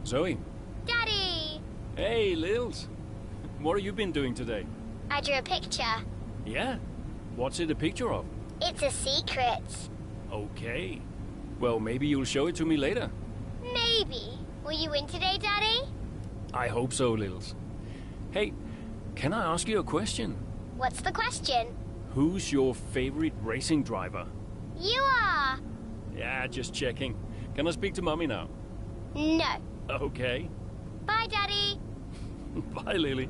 Zoe. Daddy! Hey, Lils. What have you been doing today? I drew a picture. Yeah? What's it a picture of? It's a secret. Okay. Well, maybe you'll show it to me later. Maybe. Will you win today, Daddy? I hope so, Lils. Hey, can I ask you a question? What's the question? Who's your favorite racing driver? You are! Yeah, just checking. Can I speak to Mommy now? No. Okay. Bye, Daddy. Bye, Lily.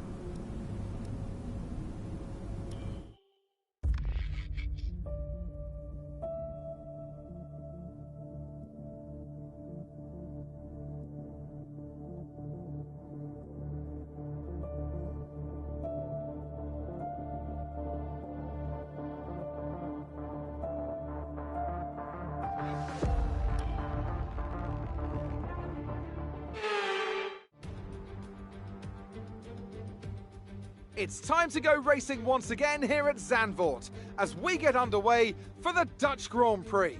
It's time to go racing once again here at Zandvoort as we get underway for the Dutch Grand Prix.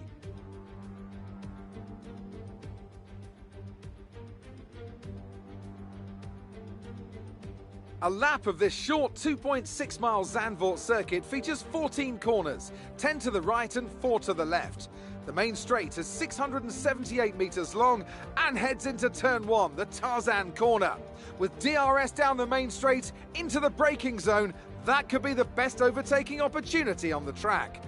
A lap of this short 2.6 mile Zandvoort circuit features 14 corners, 10 to the right and 4 to the left. The main straight is 678 metres long and heads into turn 1, the Tarzan corner. With DRS down the main straight into the braking zone, that could be the best overtaking opportunity on the track.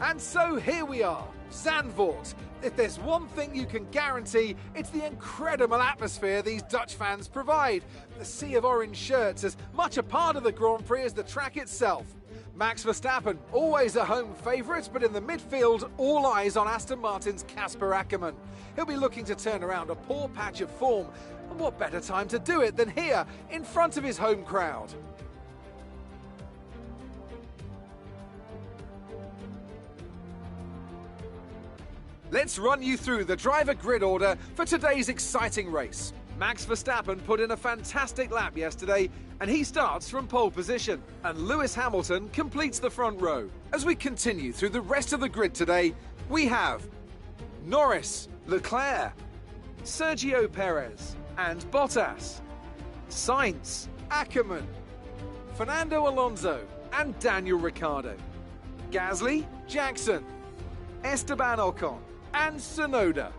And so here we are, Zandvoort. If there's one thing you can guarantee, it's the incredible atmosphere these Dutch fans provide. The sea of orange shirts is much a part of the Grand Prix as the track itself. Max Verstappen, always a home favourite, but in the midfield, all eyes on Aston Martin's Casper Ackermann. He'll be looking to turn around a poor patch of form, and what better time to do it than here, in front of his home crowd. Let's run you through the driver grid order for today's exciting race. Max Verstappen put in a fantastic lap yesterday, and he starts from pole position. And Lewis Hamilton completes the front row. As we continue through the rest of the grid today, we have Norris, Leclerc, Sergio Perez, and Bottas, Sainz, Ackermann, Fernando Alonso, and Daniel Ricciardo, Gasly, Jackson, Esteban Ocon, and Tsunoda,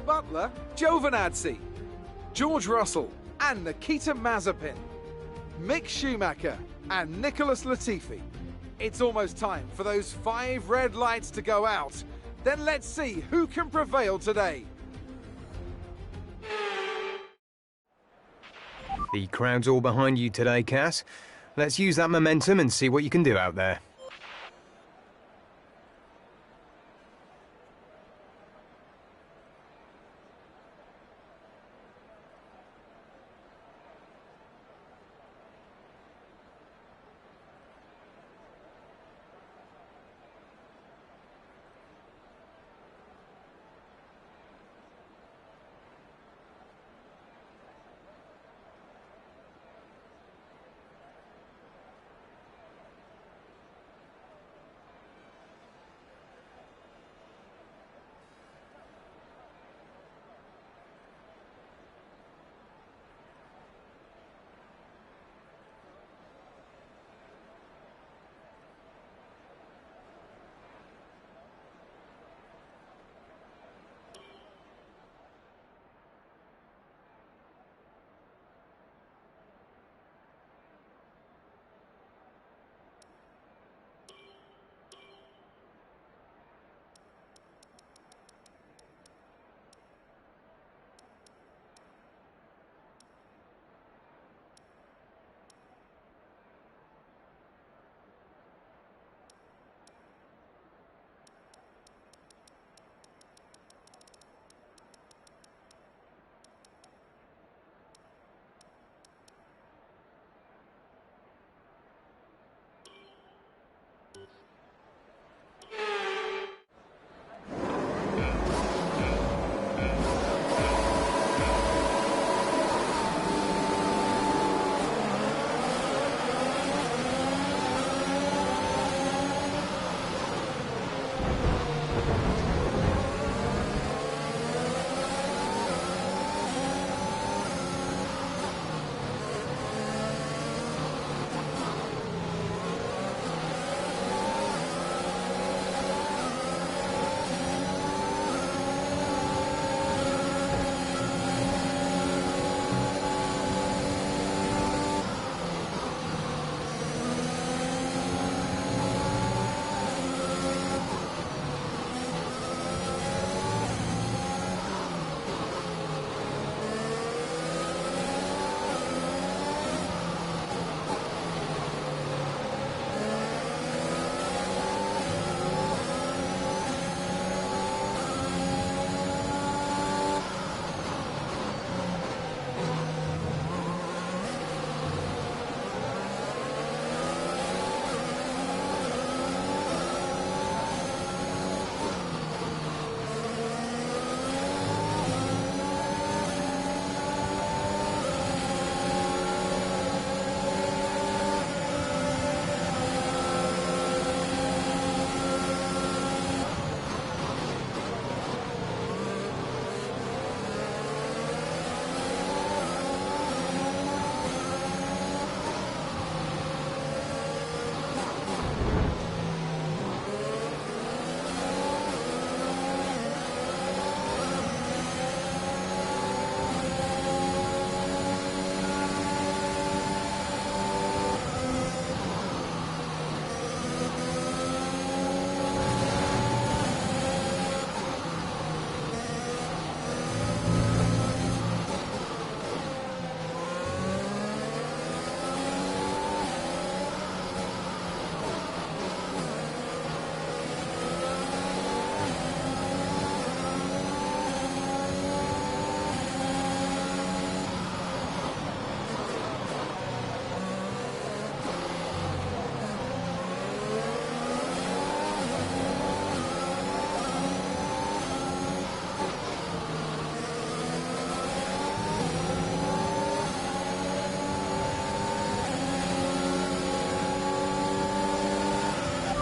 Butler, Giovinazzi, George Russell, and Nikita Mazepin, Mick Schumacher, and Nicholas Latifi. It's almost time for those 5 red lights to go out. Then let's see who can prevail today. The crowd's all behind you today, Cass. Let's use that momentum and see what you can do out there.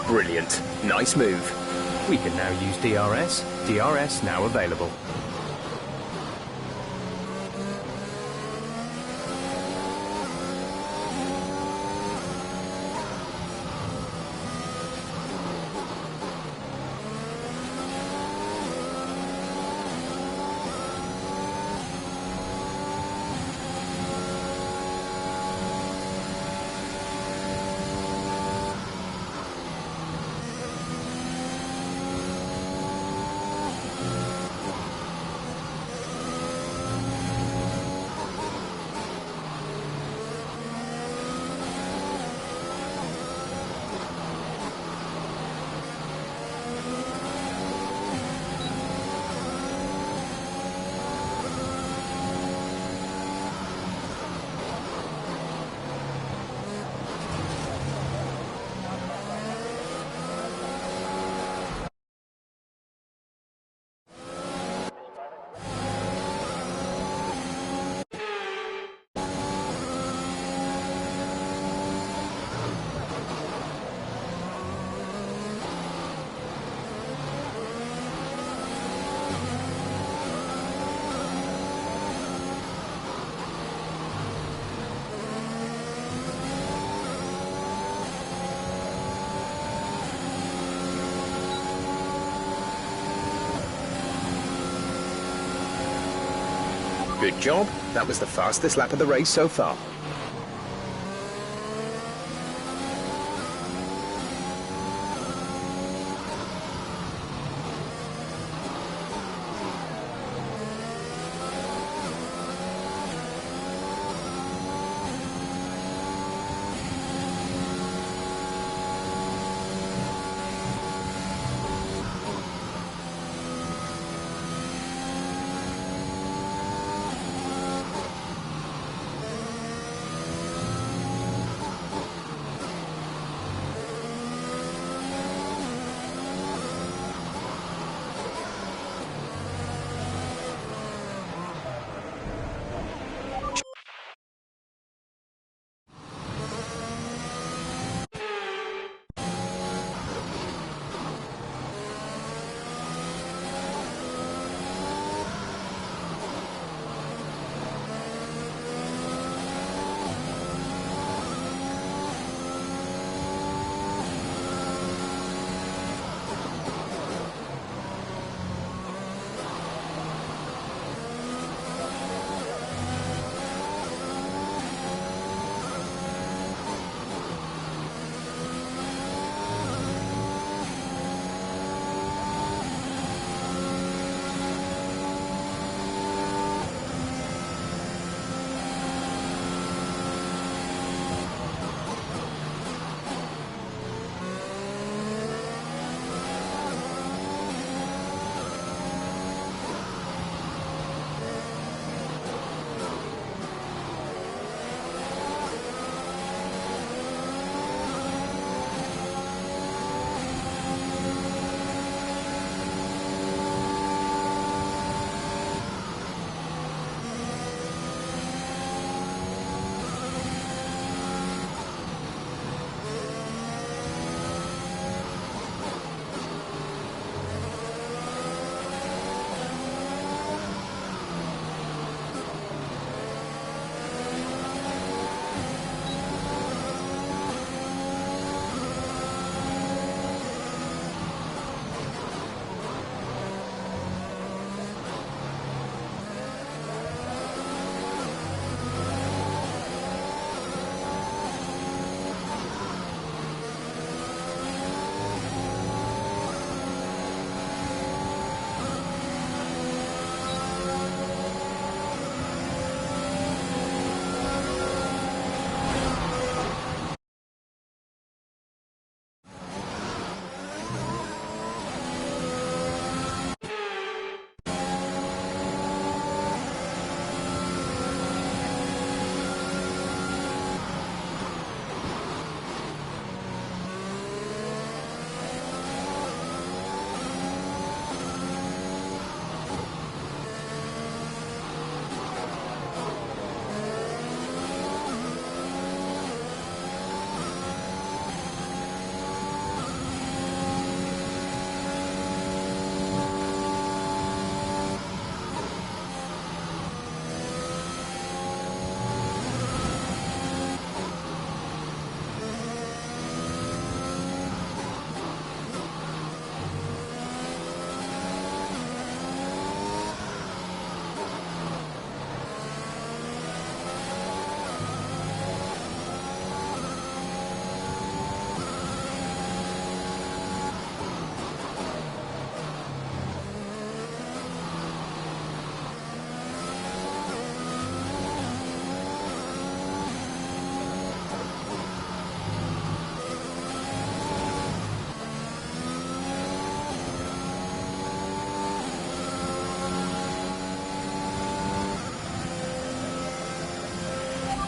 Brilliant. Nice move. We can now use DRS. DRS now available. Good job. That was the fastest lap of the race so far.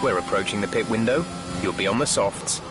We're approaching the pit window. You'll be on the softs.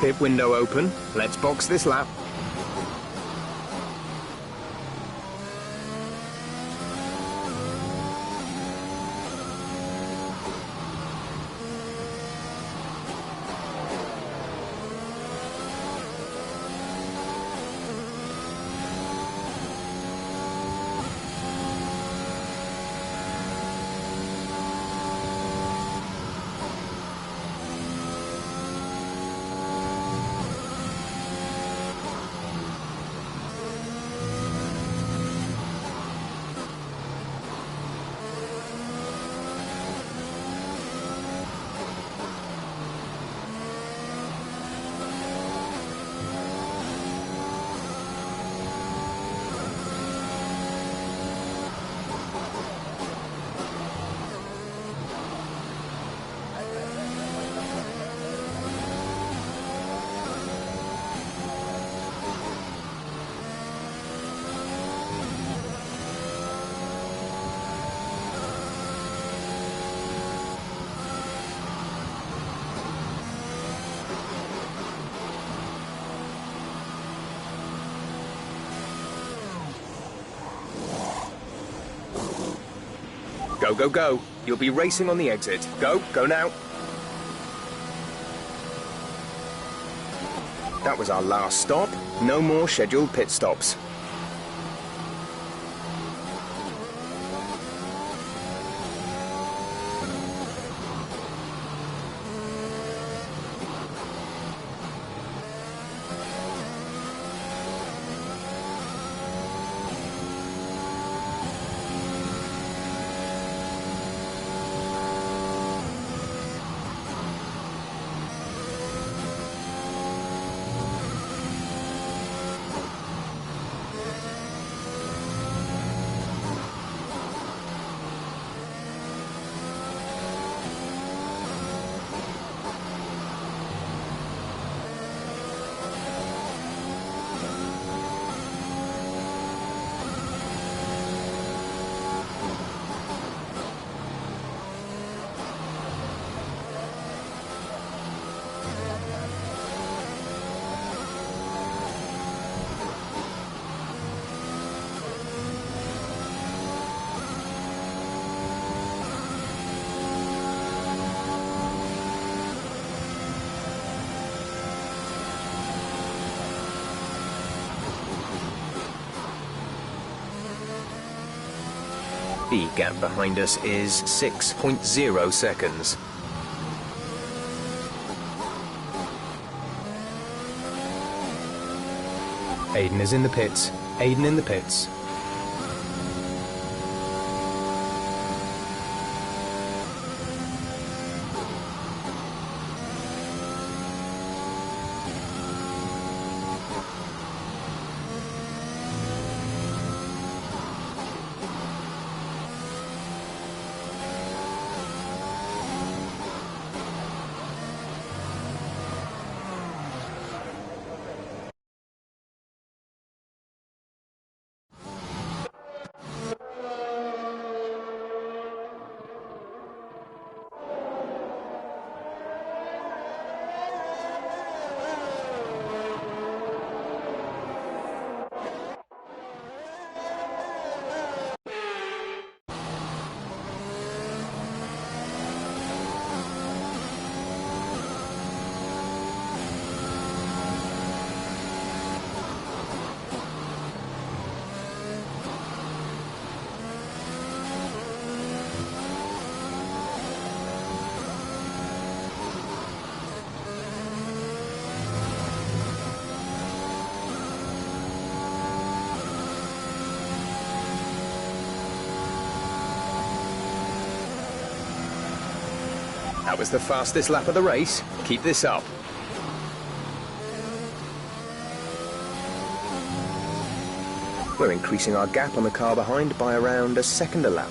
Pit window open. Let's box this lap. Go, go, go. You'll be racing on the exit. Go, go now. That was our last stop. No more scheduled pit stops. The gap behind us is 6.0 seconds. Aiden is in the pits. Aiden in the pits. That was the fastest lap of the race. Keep this up. We're increasing our gap on the car behind by around a second a lap.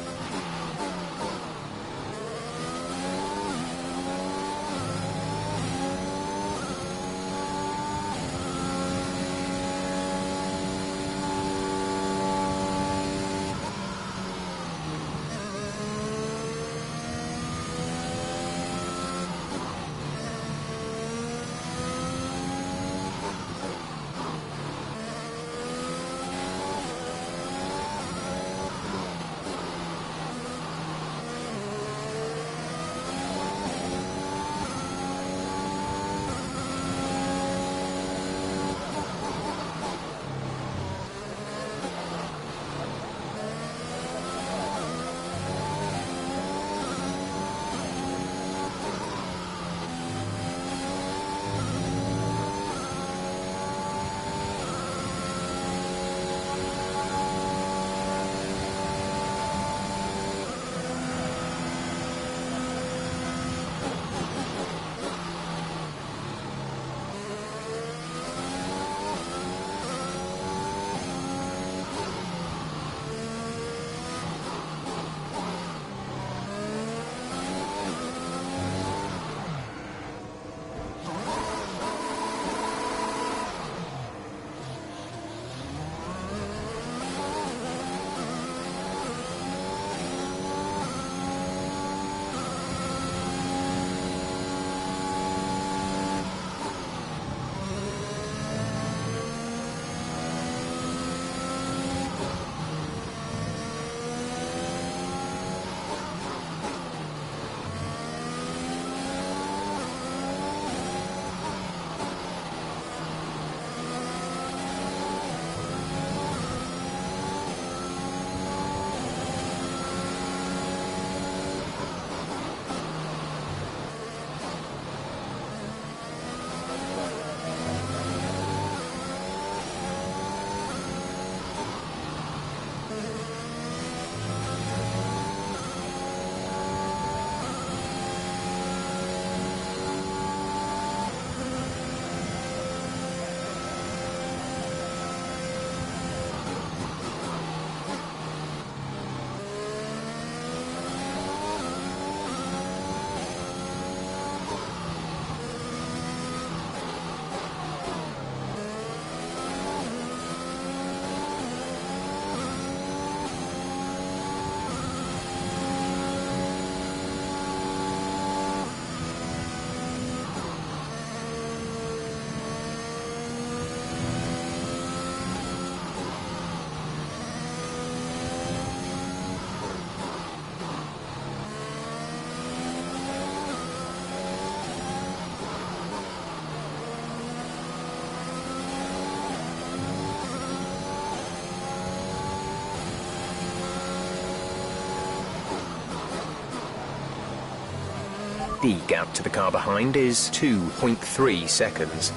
The gap to the car behind is 2.3 seconds.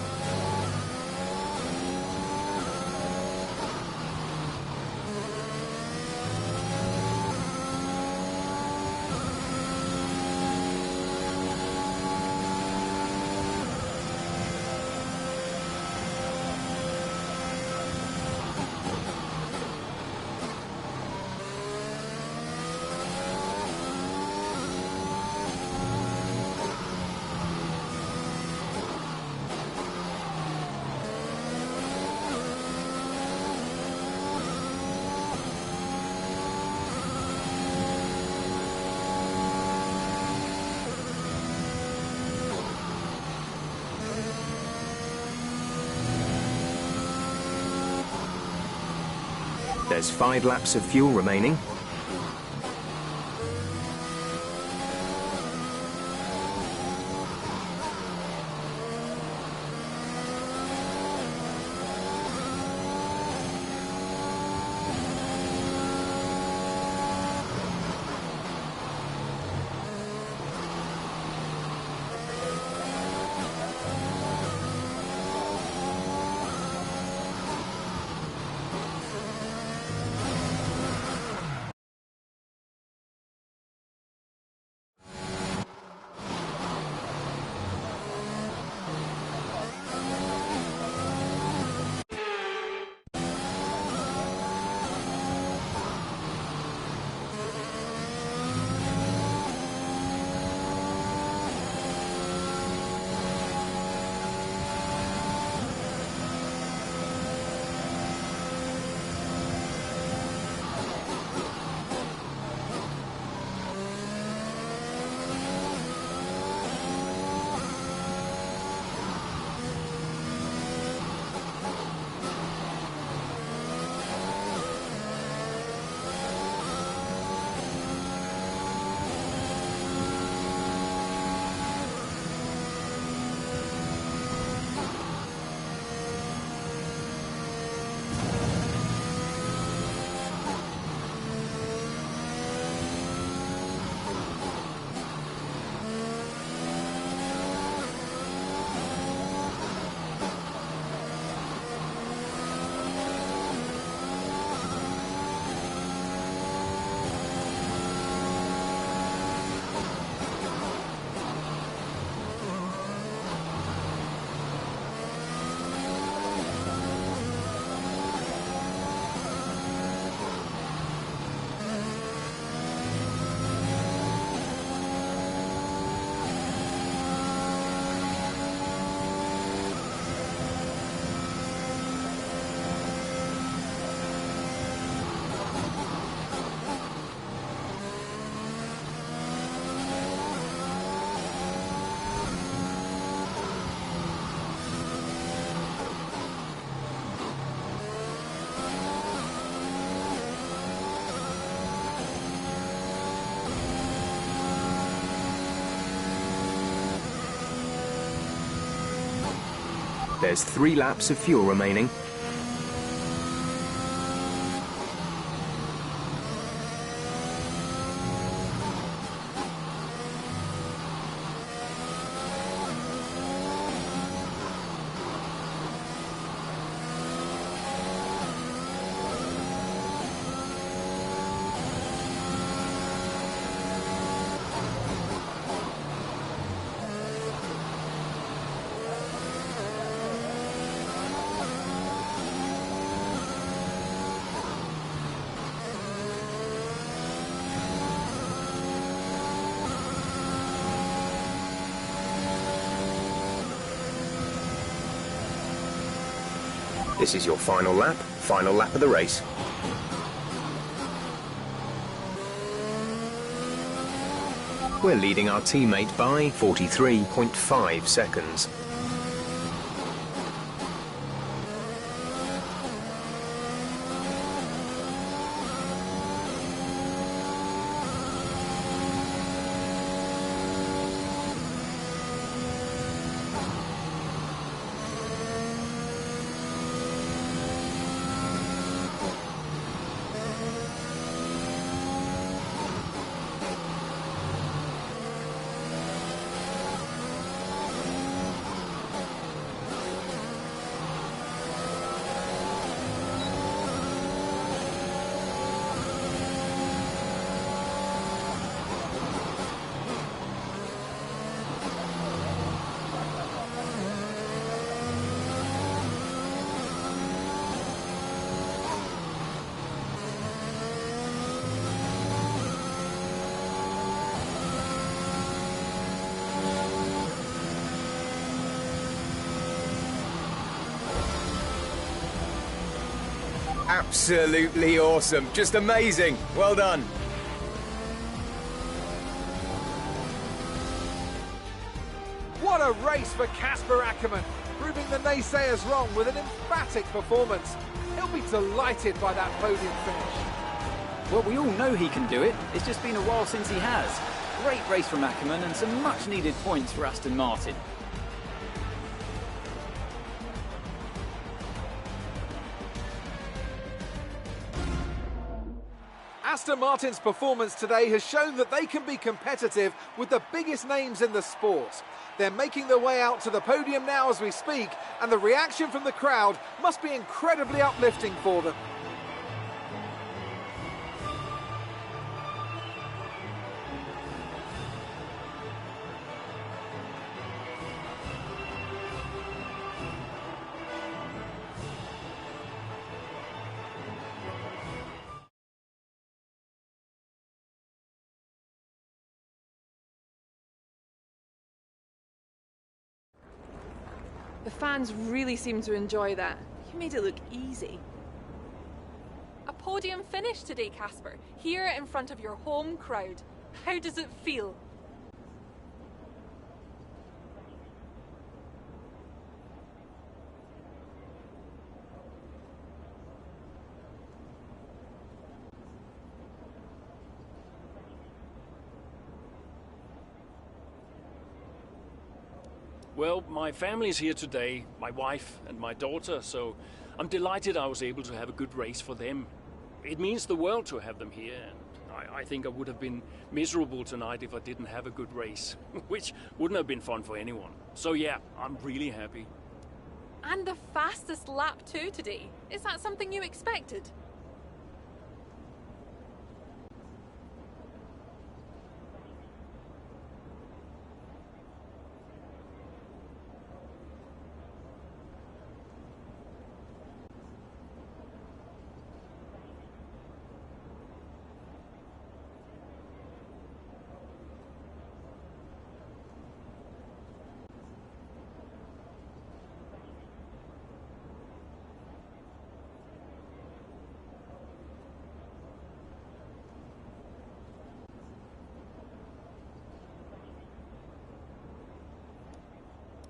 There's 5 laps of fuel remaining. There's 3 laps of fuel remaining. This is your final lap of the race. We're leading our teammate by 43.5 seconds. Absolutely awesome. Just amazing. Well done. What a race for Casper Ackermann, proving the naysayers wrong with an emphatic performance. He'll be delighted by that podium finish. Well, we all know he can do it. It's just been a while since he has. Great race from Ackermann and some much-needed points for Aston Martin. Aston Martin's performance today has shown that they can be competitive with the biggest names in the sport. They're making their way out to the podium now as we speak, and the reaction from the crowd must be incredibly uplifting for them. The fans really seem to enjoy that. You made it look easy. A podium finish today, Casper, here in front of your home crowd. How does it feel? Well, my family's here today, my wife and my daughter, so I'm delighted I was able to have a good race for them. It means the world to have them here, and I think I would have been miserable tonight if I didn't have a good race, which wouldn't have been fun for anyone. So yeah, I'm really happy. And the fastest lap too today. Is that something you expected?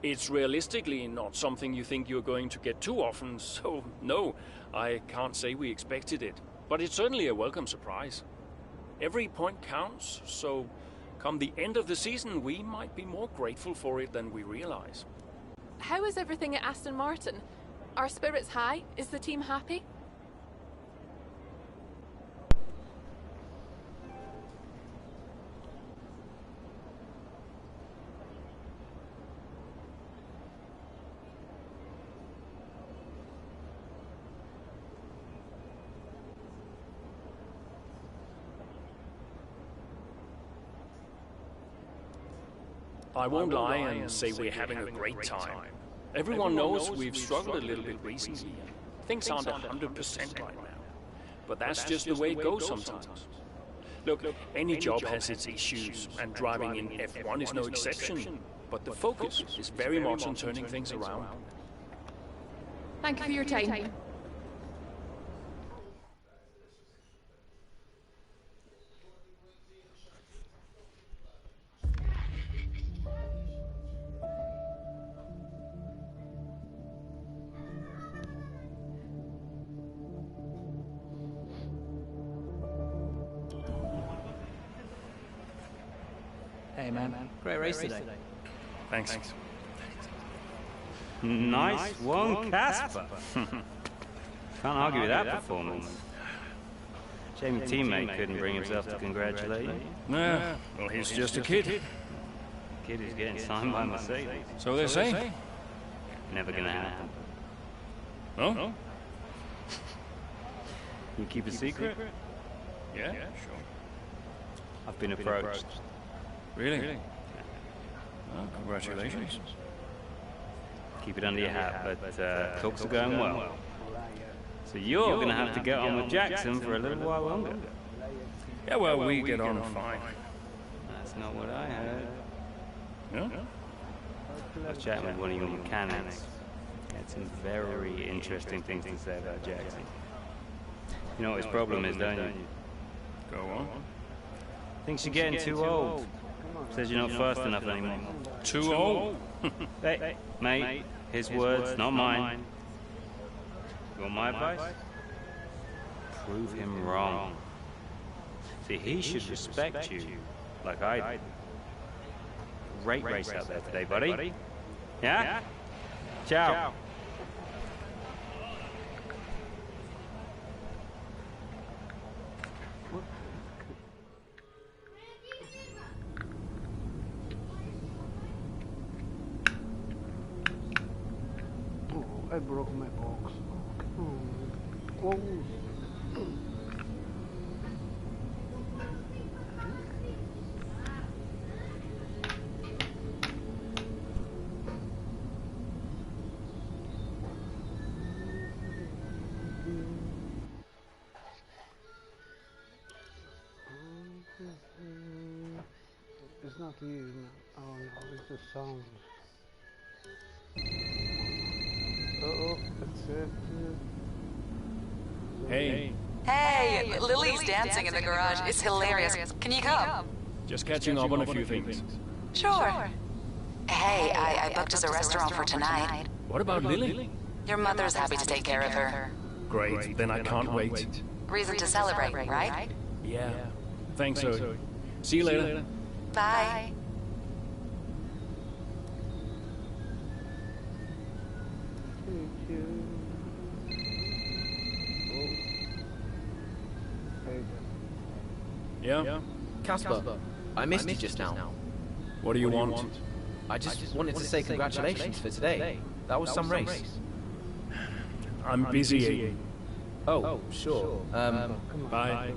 It's realistically not something you think you're going to get too often, so no, I can't say we expected it. But it's certainly a welcome surprise. Every point counts, so come the end of the season, we might be more grateful for it than we realize. How is everything at Aston Martin? Are spirits high? Is the team happy? I won't lie and say we're having a great time. Everyone knows we've struggled a little bit recently. Things aren't 100% right now. But that's just the way it goes sometimes. Look, any job has its issues, and driving in F1 is no exception. But the focus is very much on turning things around. Thank you for your time. Hey man, great race today. Thanks. Nice one, Casper. Can't argue with that performance. Shame your teammate couldn't bring himself to congratulate you. Yeah, well, he's just a kid. Kid who's getting signed by Mercedes. So they say. Never gonna happen. Oh? You keep a secret? Yeah, sure. I've been approached. Really? Well, congratulations. Keep it under your hat, but talks are going well. So you're gonna have to get on with Jackson for a little while longer. Yeah, well, we get on fine. That's not what I heard. No? I was chatting with one of your mechanics. He had some very interesting things to say about Jackson. You know what his problem is, don't you? Go on. Thinks you're getting too old. Says you're not fast enough anymore. Too old? Hey, mate, his words, not mine. You want my advice? Prove him wrong. See, he should respect you, like I do. Great race out there today, buddy. Yeah? Ciao. I broke my box. Oh. It's not you. Oh no, it's the sound. Uh-oh, that's it. Hey. Hey, Lily's dancing in the garage. It's hilarious. Can you come? Just catching up on a few things. Sure. Hey, I booked us a restaurant for tonight. What about Lily? Your mother's happy to take care of her. Great, then I can't wait. Reason to celebrate, right? Yeah. Thanks, Zoe. See you later. Bye. Yeah? Casper, I missed you just now. What do you want? I just wanted to say congratulations for today. That was some race. I'm busy. Oh, sure. Bye.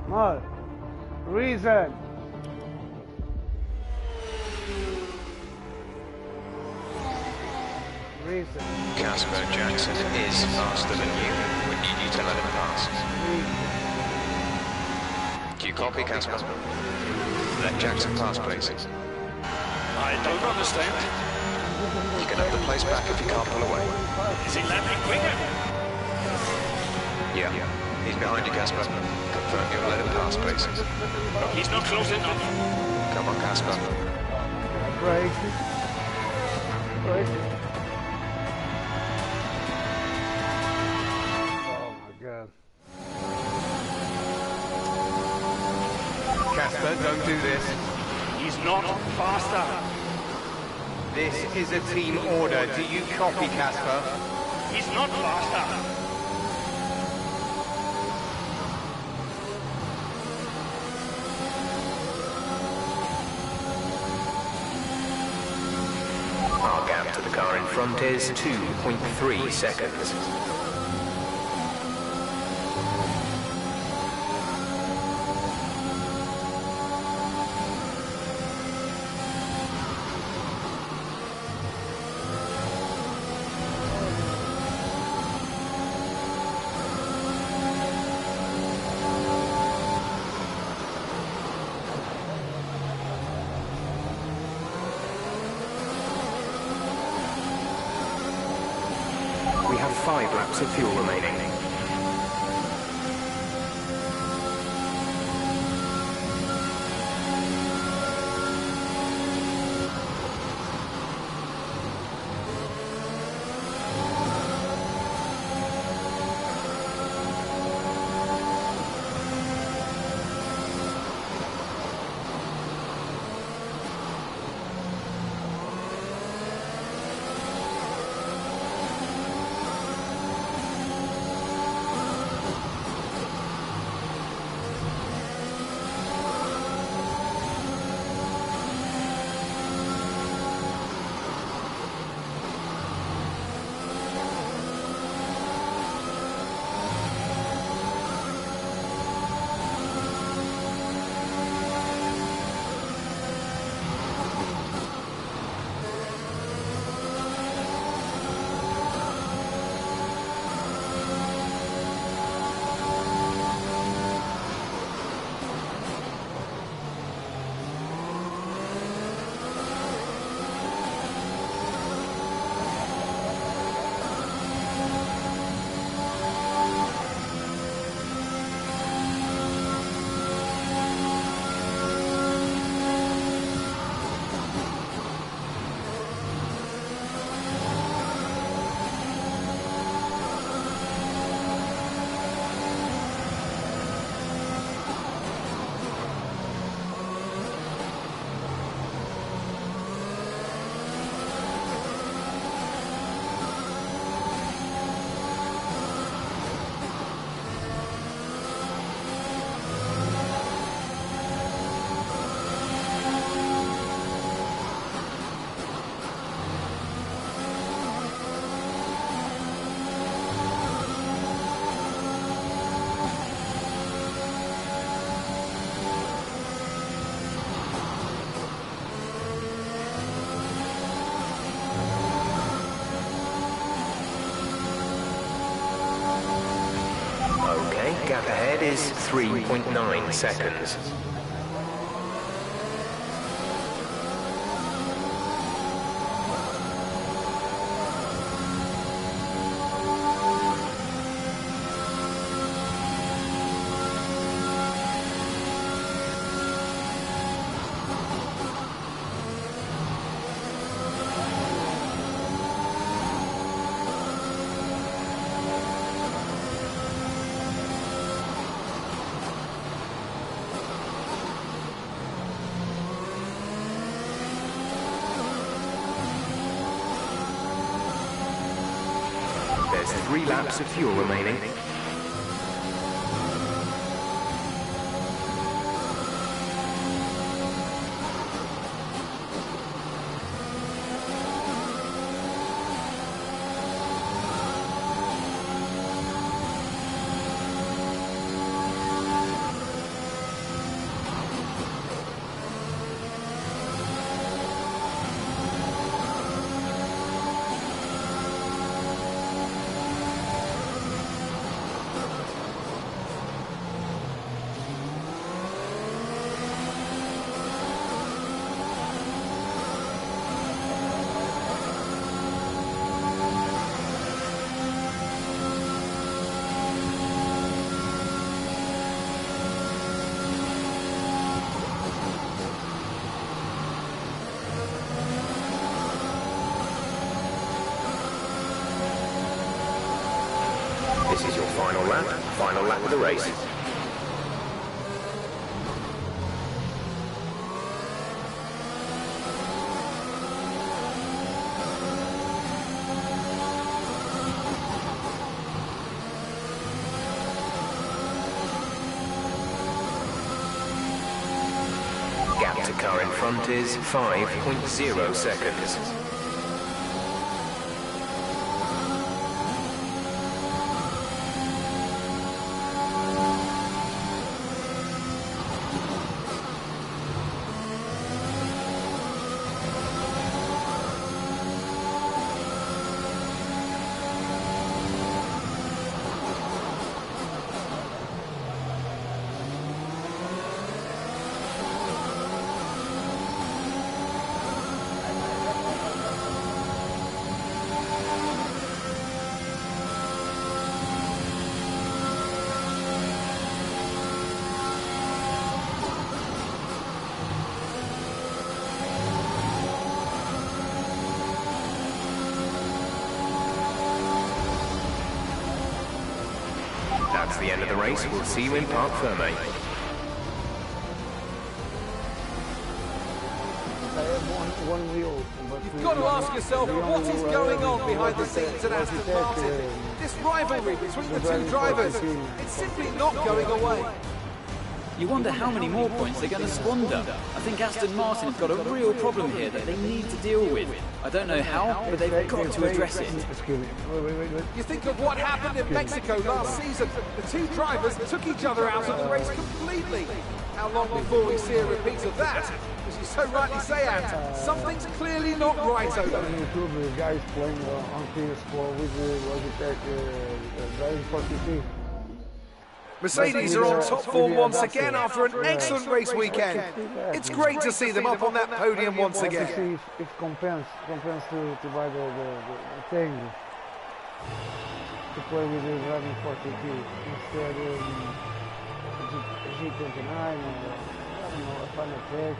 More. Reason. Casper Jackson is faster than you. We need you to let him pass. Do you copy, Casper? Let Jackson pass, please. I don't understand. You can have the place back if you can't pull away. Is he landing quicker? Yeah. He's behind you, Casper. Confirm you'll let him pass, please. He's not close enough. Come on, Casper. Break. Casper, don't do this. He's not faster. This is a team order. Do you copy, Casper? He's not faster. Our gap to the car in front is 2.3 seconds. We have 5 laps of fuel remaining. Gap ahead is 3.9 seconds. There's 3 laps of fuel remaining. This is your final lap of the race. Gap to car in front is 5.0 seconds. That's the end of the race. We'll see you in Parc Ferme. You've got to ask yourself, what is going on behind the scenes at Aston Martin? This rivalry between the two drivers, it's simply not going away. You wonder how many more points they're going to squander. I think Aston Martin have got a real problem here that they need to deal with. I don't know how, but they've got to address it. You think of what happened in Mexico last season. The two drivers took each other out of the race completely. How long before we see a repeat of that? As you so rightly say, Ant, something's clearly not right over there. The guys playing on PS4 with Logitech driving for PC. Mercedes are on top form once again after an excellent race weekend. It's great to see them up on that podium once again. It compensates to buy the thing to play with the driving for PC instead of G29 or I don't know, a Final Tech.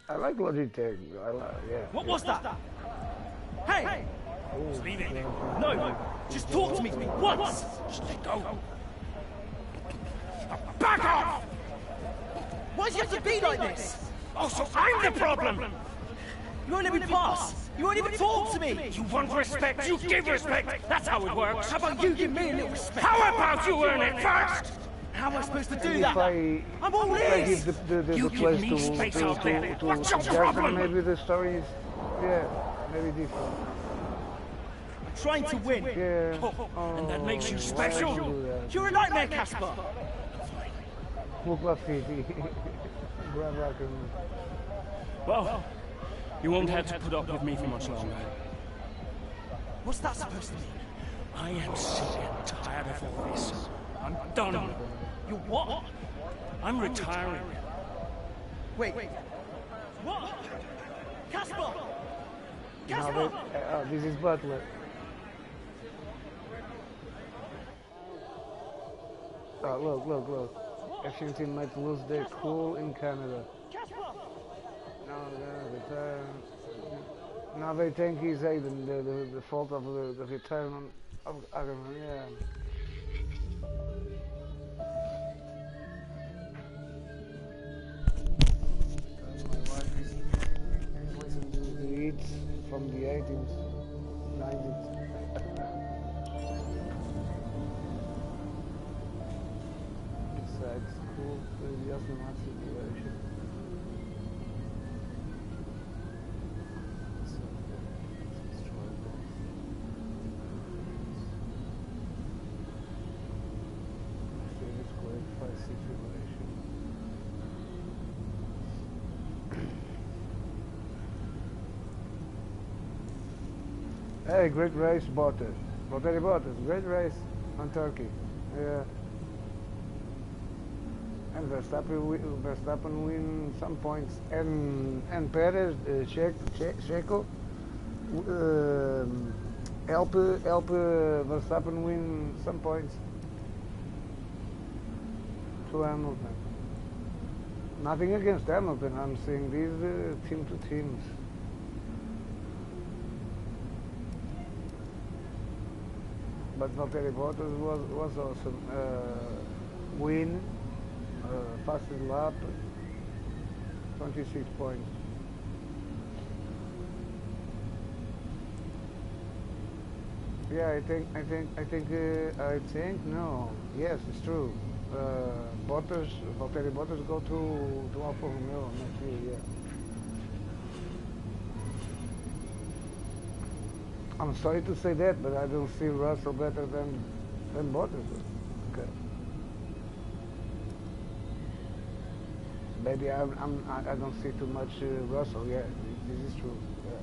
I like Logitech. Yeah. What was that? Hey! Just leave it. No! Just talk to me once! Just let go. Back off! Why do you have to be like this? Oh, so I'm the problem! You won't let me pass! You won't even talk to me! You want respect, you give respect! That's how it works! How about you give me a little respect? How about you earn it first? How am I supposed to do that? I'm all ears! The place to space out there. What's your problem? Maybe the story is, maybe different. I'm trying to win. Yeah. Oh, and that makes you special. You're a nightmare, Casper. Well, You won't have to put up with me for much longer. What's that supposed to mean? I am sick and tired of all this. I'm done. You what? I'm retiring. Wait. What? Casper! Now Casper! this is Butler. Look. Action team might lose their cool in Canada. Now they think he's Aiden, the fault of the return of Agamemnon, yeah. My wife is listening to the hits from the 80s, 90s. It's cool, the Yasnamat situation. Hey, great race, Bottas. Valtteri Bottas, great race on Turkey. Yeah. And Verstappen win some points, and Perez, Checo, help Verstappen win some points to Hamilton. Nothing against Hamilton. I'm saying these team to teams. But Valtteri Bottas was awesome. Win, fastest lap, 26 points. Yeah, I think no. Yes, it's true. Valtteri Bottas go to Alfa Romeo next year. Yeah. I'm sorry to say that, but I don't see Russell better than Bottas. Okay. Maybe I don't see too much Russell. Yeah, this is true. Yeah.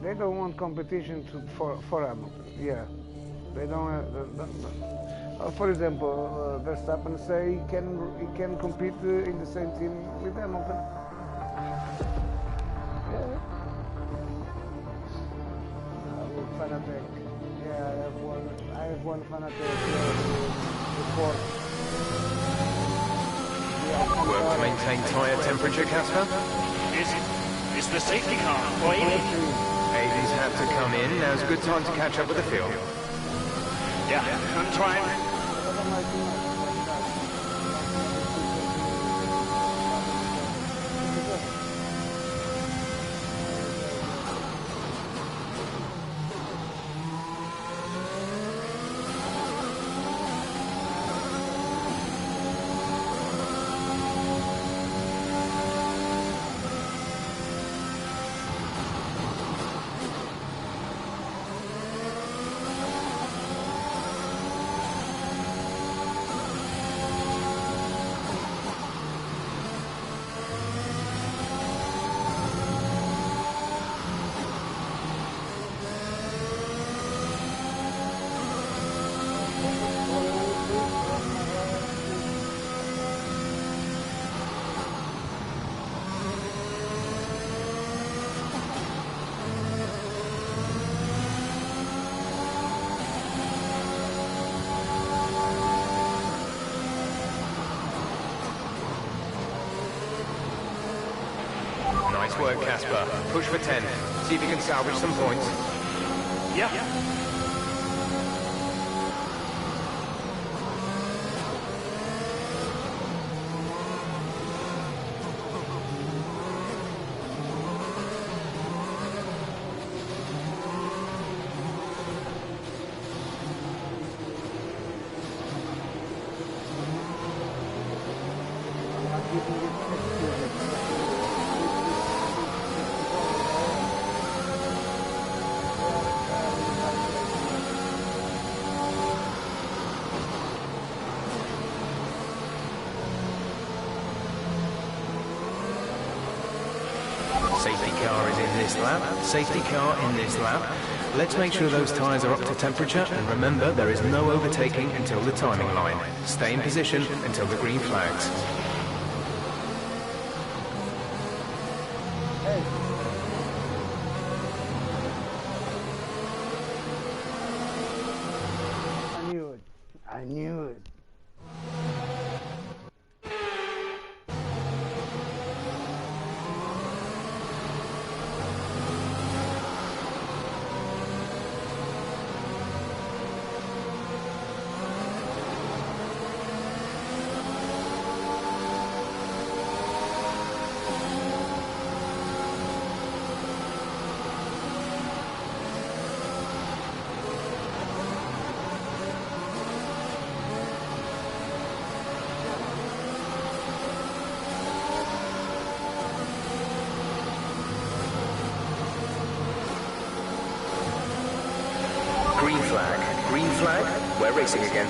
They don't want competition for Hamilton. Yeah, they don't. For example, Verstappen say he can compete in the same team with Hamilton. Yeah. Fanatic. Yeah, I have one Fanatic report. Work to maintain tyre temperature, Casper? Is the safety car waiting? Aiden's had to come in. Now's a good time to catch up with the field. Yeah, I'm trying. Nice work, Casper. Push for 10. See if you can salvage some points. Yeah. Safety car is in this lap. Safety car in this lap. Let's make sure those tyres are up to temperature, and remember, there is no overtaking until the timing line. Stay in position until the green flags. Hey. I knew it. I knew it. Green flag, we're racing again.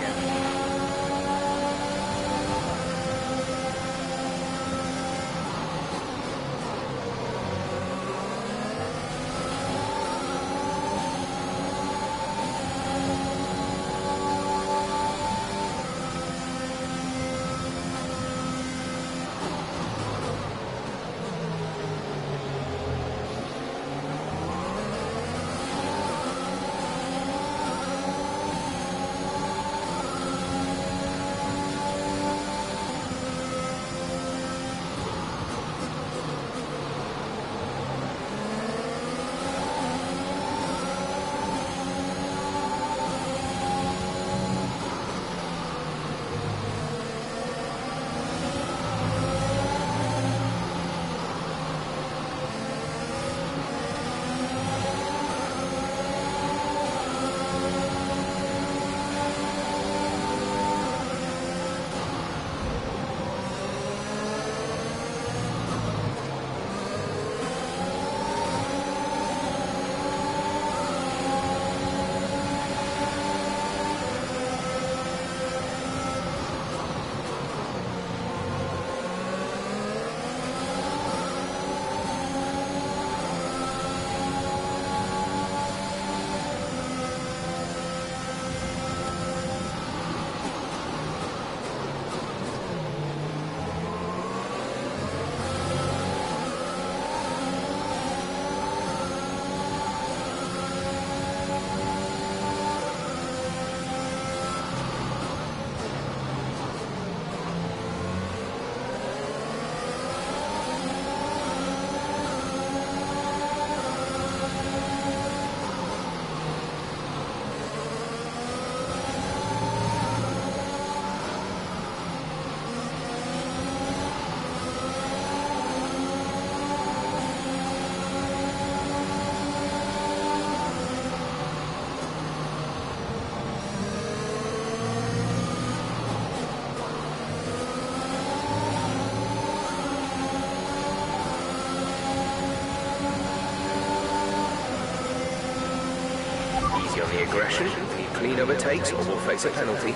Easy on the aggression. Clean overtakes or we'll face a penalty.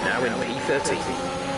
Now in P30.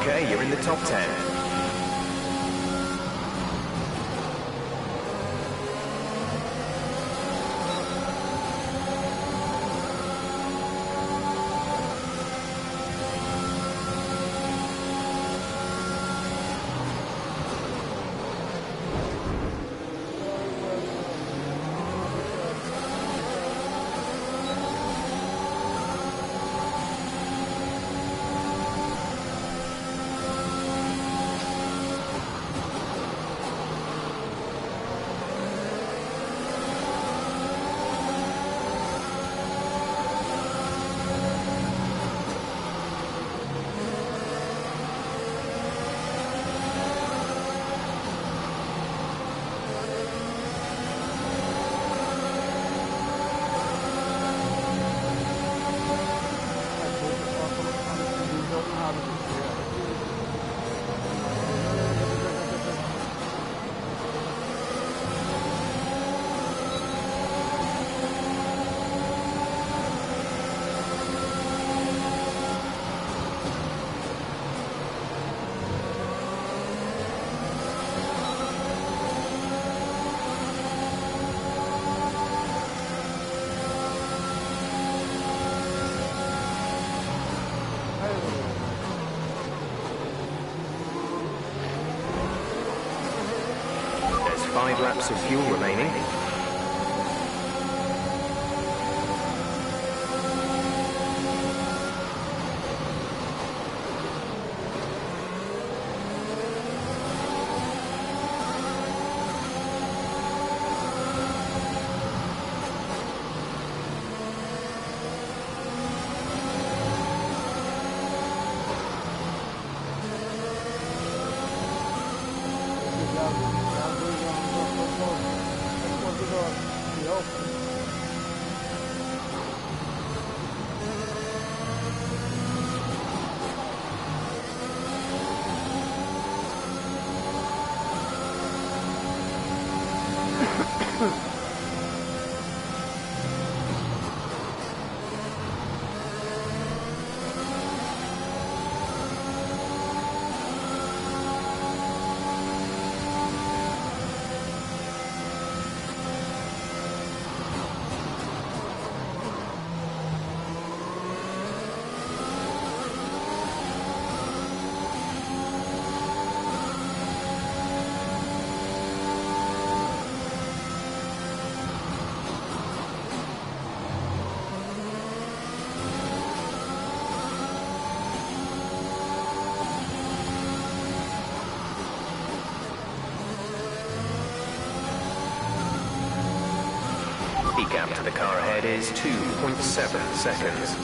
Okay, you're in the top 10. There's 5 laps of fuel remaining. The gap to the car ahead is 2.7 seconds.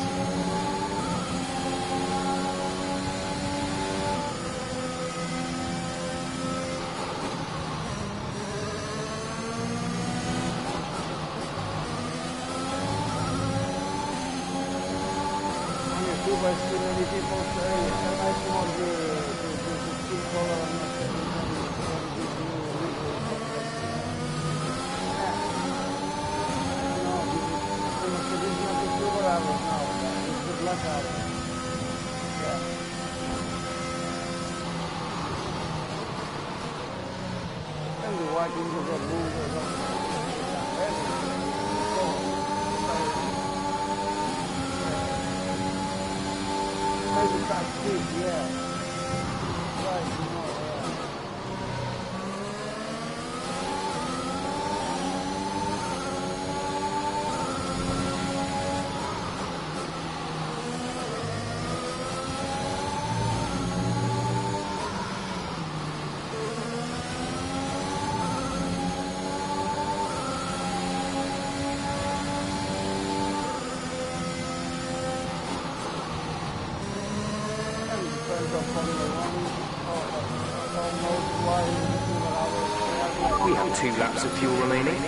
We have 2 laps of fuel remaining.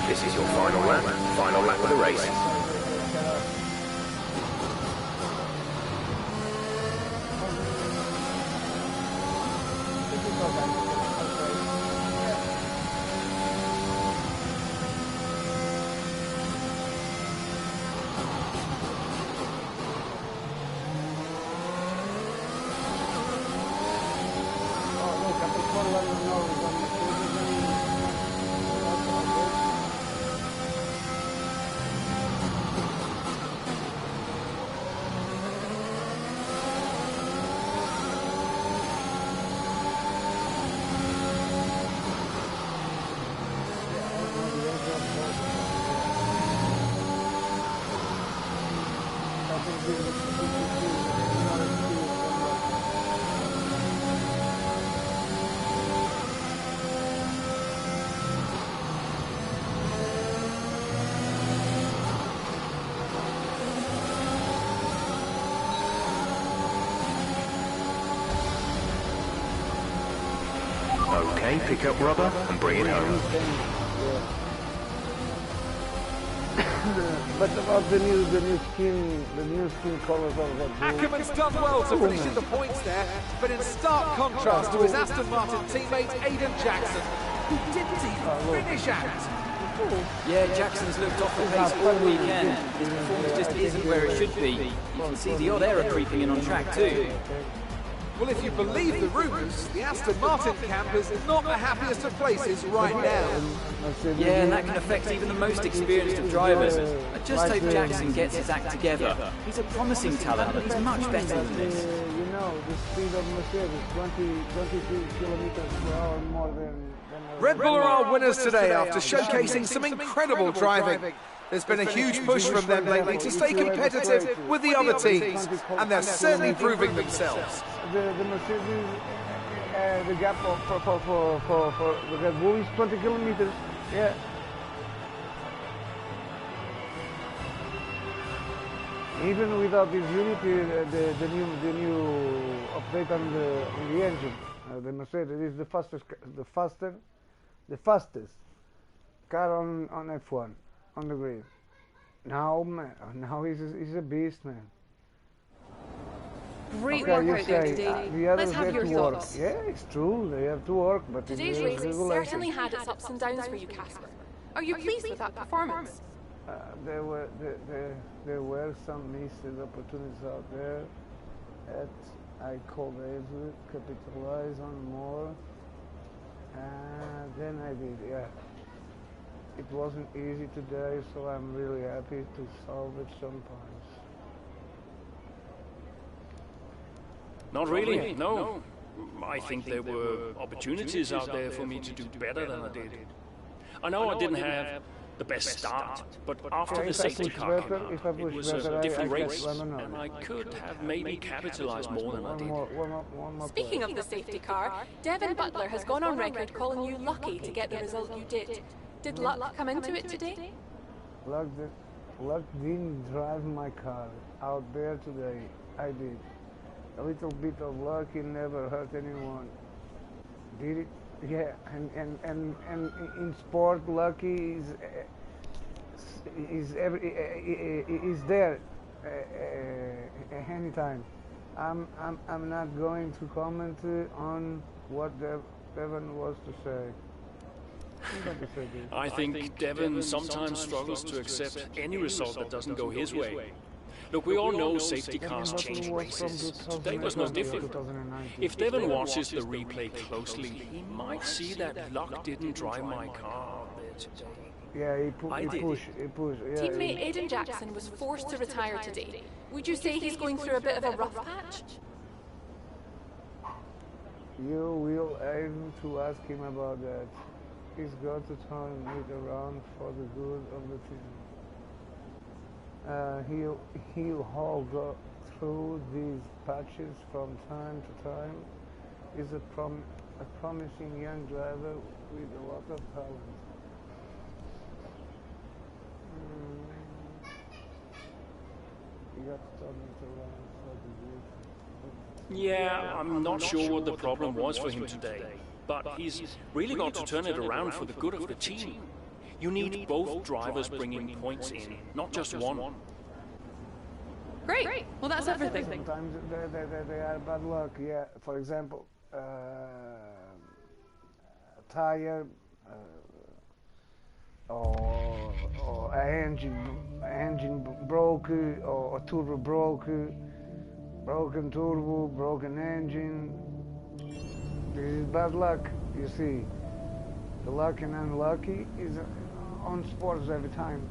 This is your final lap of the race. Okay, pick up rubber and bring it home. But about the new skin colors of that. Ackerman's done well to finish in the points there, but in stark contrast to his Aston Martin teammate Aiden Jackson, who didn't even finish out. Yeah, Jackson's looked off the pace all weekend. His performance just isn't where it should be. You can see the odd error creeping in on track too. Well, if you believe the rumours, the Aston Martin camp is not the happiest of places right now. Yeah, and that can affect even the most experienced of drivers. I just hope Jackson gets his act together. He's a promising talent, but he's much better than this. You know, the speed of Mercedes, 22 kilometers per hour more than Red Bull are our winners today after showcasing some incredible driving. There's been a huge push from them lately to stay competitive with the other teams, and they're certainly proving themselves. The Mercedes, the gap for the Red Bull is 20 kilometers. Yeah. Even without this unity, the new update on the engine, the Mercedes is the fastest car on F1 on the grid. Now he's a beast, man. Great work out there today. Let's have your thoughts. Yeah, it's true. They have to work, but today's race certainly had its ups and downs for you, Casper. Are you pleased with that performance? There were some missed opportunities out there that I could have capitalized on more than I did. Yeah, it wasn't easy today, so I'm really happy to solve it sometimes. Not really, no. I think there were opportunities out there for me to do better than I did. I know I didn't have the best start, but after the safety car came out, it was a different race, and I could have maybe capitalized more than I did. Speaking of the safety car, Devin Butler has gone on record calling you lucky to get the result you did. Did luck come into it today? Luck didn't drive my car out there today. I did. A little bit of luck, it never hurt anyone. Did it? Yeah, and in sport, lucky is there anytime. I'm not going to comment on what Devin was to say. I think Devin sometimes struggles to accept any result that doesn't go his way. Look, we all know safety cars change races. Today was no different. If Devin watches the replay closely, he might see that luck didn't drive my car there today. Yeah, he pushed. Yeah, teammate Aiden Jackson was forced to retire today. Would you say he's going through a bit of a rough patch? You will aim to ask him about that. He's got to turn it around for the good of the team. He'll all go through these patches from time to time. He's a promising young driver with a lot of talent. You got to turn it around for the good. Yeah, I'm not sure what the problem was for him today, but he's really got to turn it around for the good of the team. You need both drivers bringing points in, not just one. Great. Well, that's everything. Sometimes they are bad luck. Yeah. For example, tire or engine broke, or turbo broke, broken turbo, broken engine. This is bad luck. You see, the lucky and unlucky is on sports every time.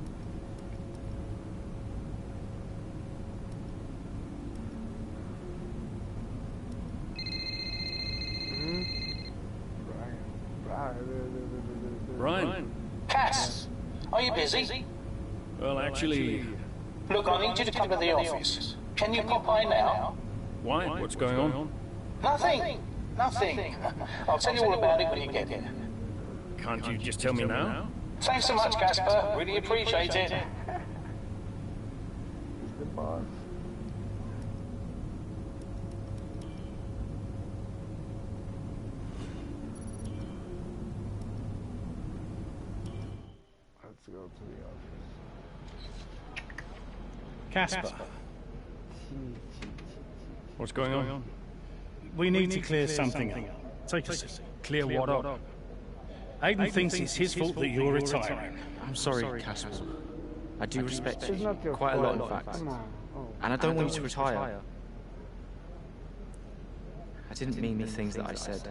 Brian. Cass, are you busy? Well, actually... Look, I need you to come to the office. Can you pop by now? Why? What's going on? Nothing. Nothing. I'll tell you all about it when you get here. Can't you just tell me now? Thanks so much, Casper. Really appreciate it. The boss. Let's go to the office. Casper. What's going on? We need to clear something up. Take a seat. Clear what up? Aiden thinks it's his fault that you're retiring. I'm sorry, Casper. I do respect It's you not your quite a lot, in fault. fact. Come on. Oh. And I don't want you to retire. I didn't mean the things that I said.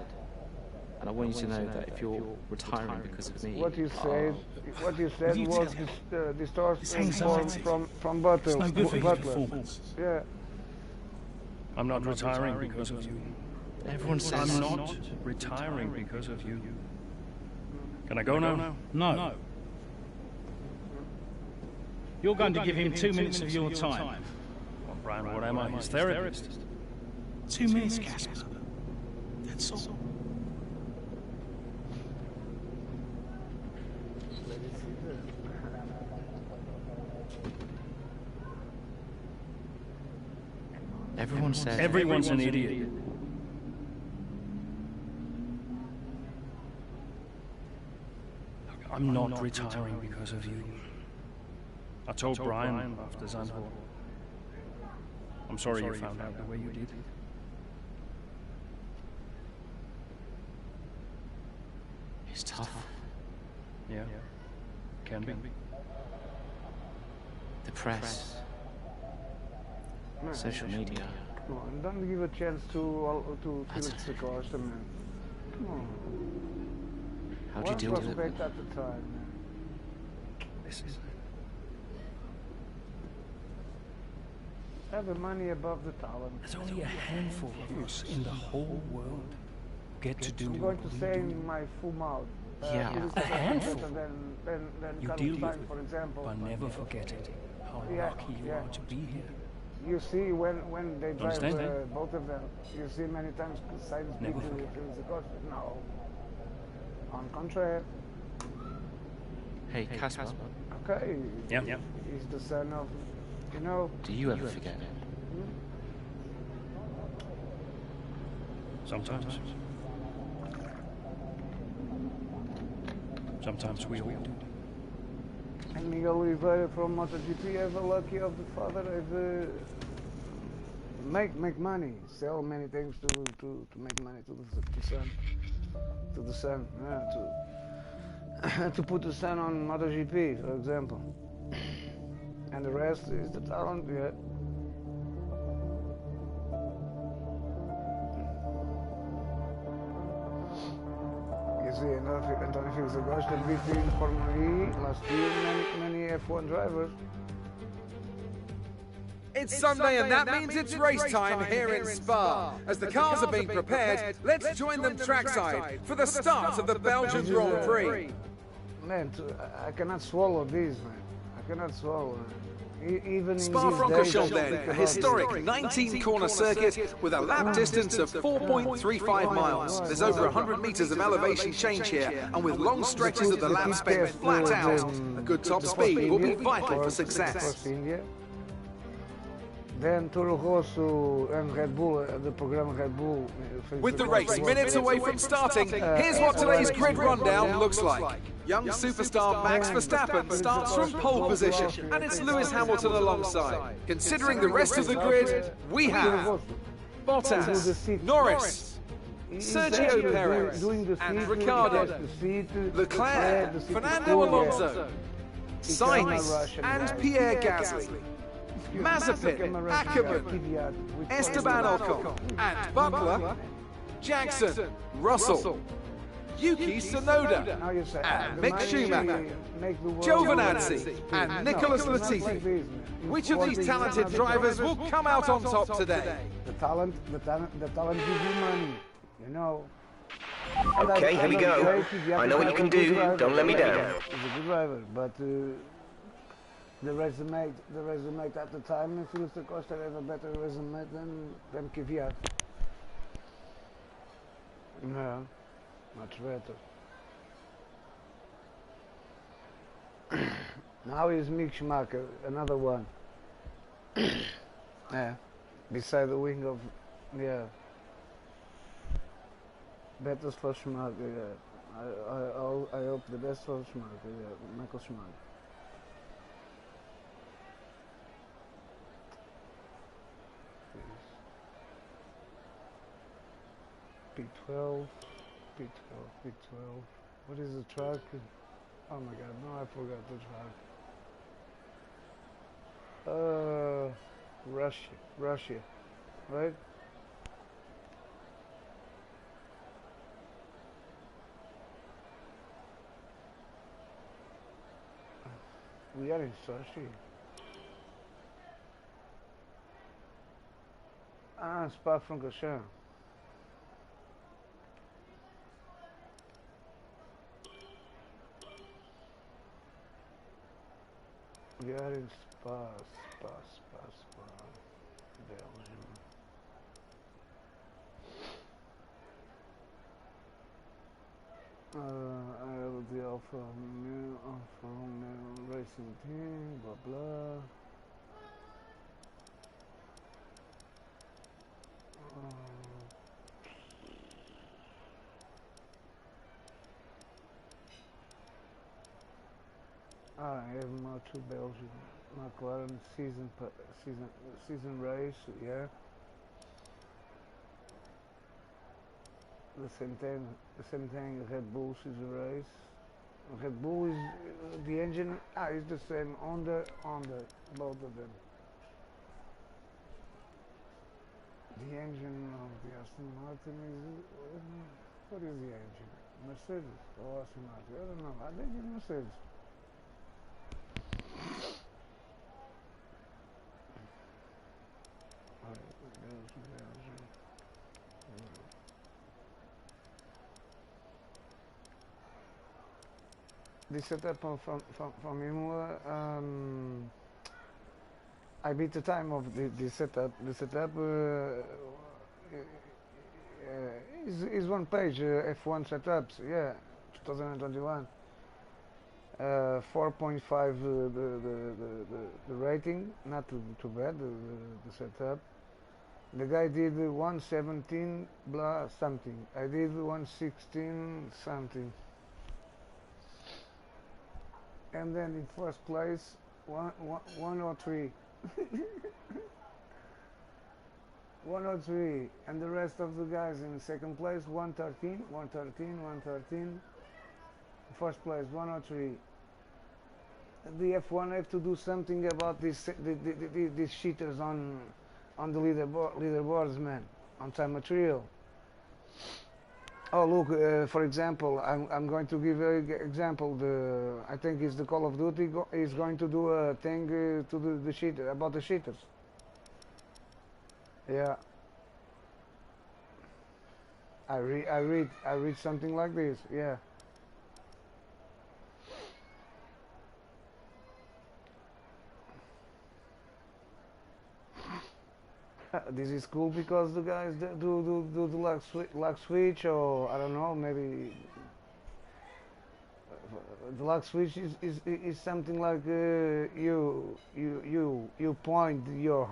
And I want you to know that if you're retiring because of me... What you said was distortion from Butler. It's no good for your Butler. performance. Yeah. I'm not retiring because of you. Everyone says... I'm not retiring because of you. Can I go now? No. You're going to give him 2 minutes of your time. Well, Brian, what am I? His therapist? 2 minutes, Casper. That's all. Everyone says... Everyone's an idiot. I'm not retiring because of you. I told Brian after Zandvoort. I'm sorry you found out the way you did. It's tough. Yeah, can be. The press. Social media. Come on, don't give a chance to Felix da Costa, man. Come on. How'd you deal with it? Prospect at the time, man. Listen. Have the money above the talent. There's only a handful of us in the whole world get to do I'm what going to we say do. in my full mouth. Yeah. It is A handful. better than You Carlos deal with Sainz, it, for example. but never forget it. How Yeah, lucky you yeah. are to be here. You see, when they drive Understand that? both of them, you see many times Sainz Never speak to forget. Felix da Costa. No. On contrary. Hey, Casper. Okay. Yeah. He's the son of, you know. Do you ever forget? Sometimes. Sometimes we all do. And Miguel Oliveira from MotoGP have a lucky of the father have make money, sell many things to make money to the son, to put the son on MotoGP, for example. And the rest is the talent, yeah. You see, Antonio Felix da Costa beat in Formula E last year many F1 drivers. It's Sunday and that means it's race time here in Spa. As the cars are being prepared, let's join them trackside for the start of the Belgian Grand Prix. Man, I cannot swallow this, man. I cannot swallow it. Even Spa-Francorchamps then, a historic 19-corner circuit with a lap distance of 4.35 miles. There's over 100 meters of elevation change here, and with long stretches of the lap spent flat out, a good top speed will be vital for success. Then Toro Rosso and Red Bull, the program Red Bull. With the race minutes away from starting, here's what today's grid rundown looks like. Young superstar Max Verstappen starts from pole position, and it's Lewis Hamilton alongside. Considering the rest of the grid, we have Bottas, Norris, Sergio Perez, and Ricciardo, Leclerc, Fernando Alonso, Sainz, and Pierre Gasly. Mazepin, Ackerman, Esteban Ocon, and Butler, Jackson, Russell, Yuki Tsunoda, Now you say, and the Mick money Schumacher, make the world Giovinazzi, and Nicholas No, it's not like Latifi. this, man. Which of these talented drivers will come out on top today? The talent gives you money, you know. Okay, here we go. I know what you can do. Don't let me down. He's a good driver, but the resume at the time, Felix da Costa had a better resume than Kvyat. No, much better. Now is Mick Schumacher, another one. Yeah, beside the wing of, yeah. Better for Schumacher, yeah. I hope the best for Schumacher, yeah, Michael Schumacher. P12, P12. What is the track? Oh my god, no, I forgot the track. Russia, right? We are in Sochi. Ah, Spa-Francorchamps. We are in Spa, Belgium. I have the Alfa Romeo racing team, blah blah. I have Moto Belgium, McLaren season race, yeah. The same thing, Red Bull season race. Red Bull is the engine is the same on the both of them. The engine of the Aston Martin is what is the engine? Mercedes or Aston Martin? I don't know. I think it's Mercedes. The setup from Imola, I beat the time of the setup. The setup is one page, F1 setups, yeah, 2021. 4.5 the rating, not too bad, the setup. The guy did 117 blah something. I did 116 something. And then in first place, 103. 103. And the rest of the guys in second place, 113. First place, 103. The F1 have to do something about these cheaters on the leaderboards, man, on time material. Oh look, for example, I'm going to give an example. I think it's the Call of Duty is going to do a thing to the cheater about the cheaters. Yeah. I read something like this. Yeah. This is cool because the guys do the lock switch, or I don't know, maybe the lock switch is something like you point your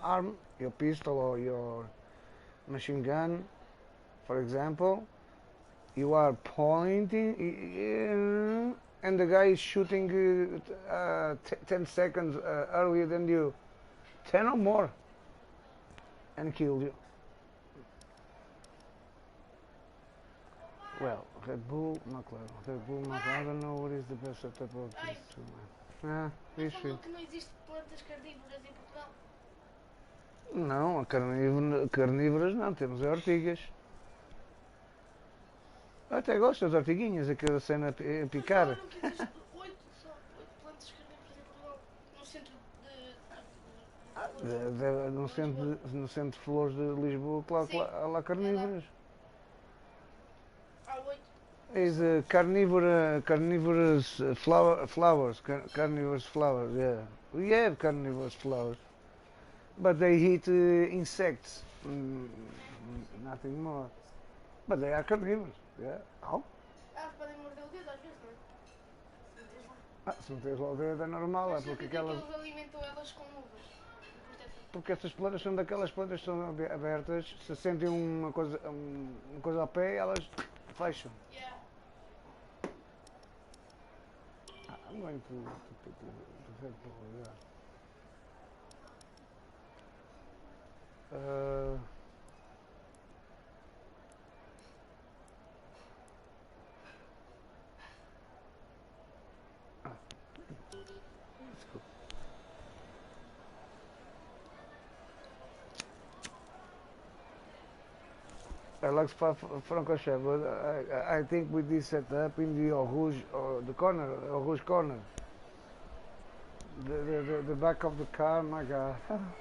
arm, your pistol or your machine gun, for example. You are pointing, and the guy is shooting 10 seconds earlier than you, 10 or more. And killed you. Well, Red Bull, McLaren. Red Bull, McLaren. I don't know what is the best setup of these two, man. This shit. Não existe plantas carnívoras em Portugal? Não, carnívoras não, temos ortigas. Até gosto das ortiguinhas, aquela cena a picar. Não, 8 plantas carnívoras em Portugal. No centro No centro de flores de Lisboa, claro que há lá carnívoras. Há 8. Is carnivorous flowers, carnivorous flowers, yeah. We have carnivorous flowers, but they eat insects, nothing more. But they are carnivores, yeah. Oh. Podem morder o dedo às vezes, não é? Se não tens lá o dedo é normal, é porque aquelas... Eles alimentam elas com uvas. Porque estas plantas são daquelas plantas que são abertas, se sentem uma coisa ao pé, elas fecham. Yeah. I'm going to head forward, yeah. Let's go. Alex Francochef, but I think with this setup in the Rouge, or the corner, Rouge corner, the back of the car, my God,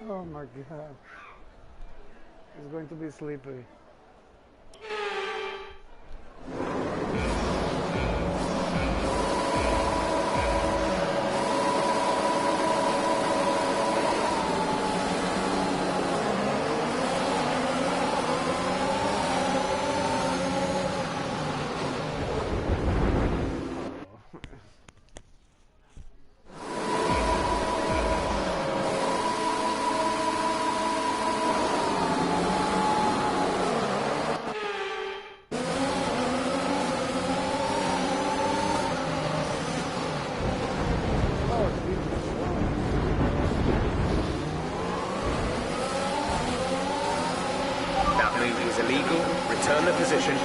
oh my God, it's going to be slippery. Illegal. Return the position.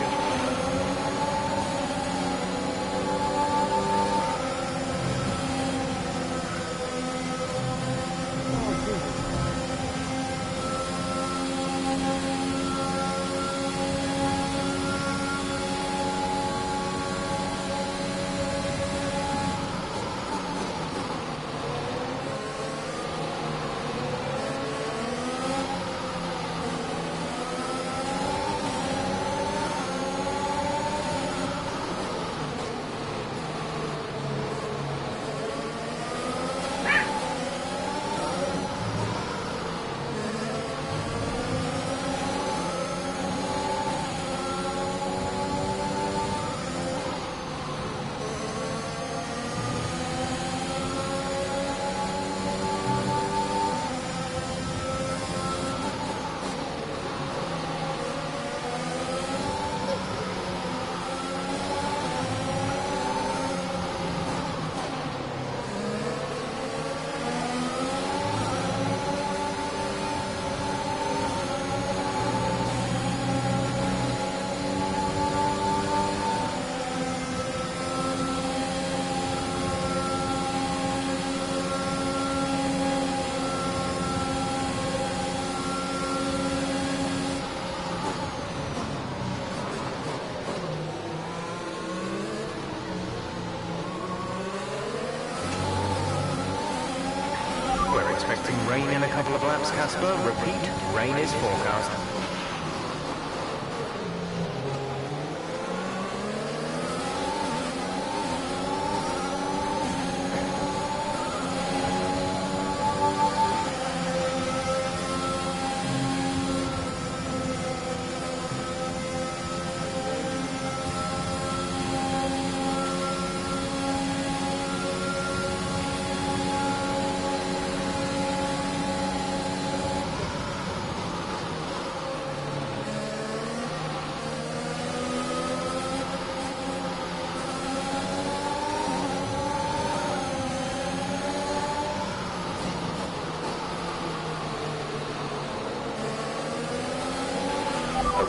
Expecting rain in a couple of laps, Casper. Repeat, rain is forecast.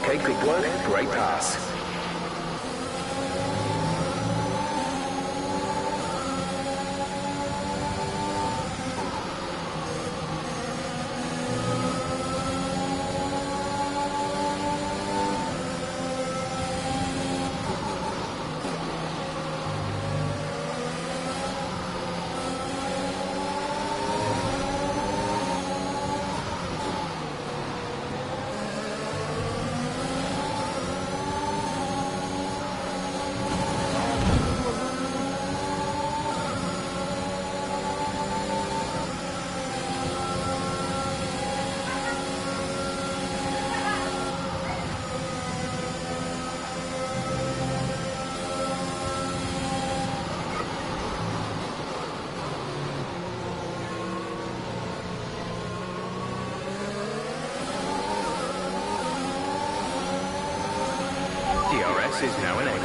Okay, good work. Great pass. DRS is now enabled.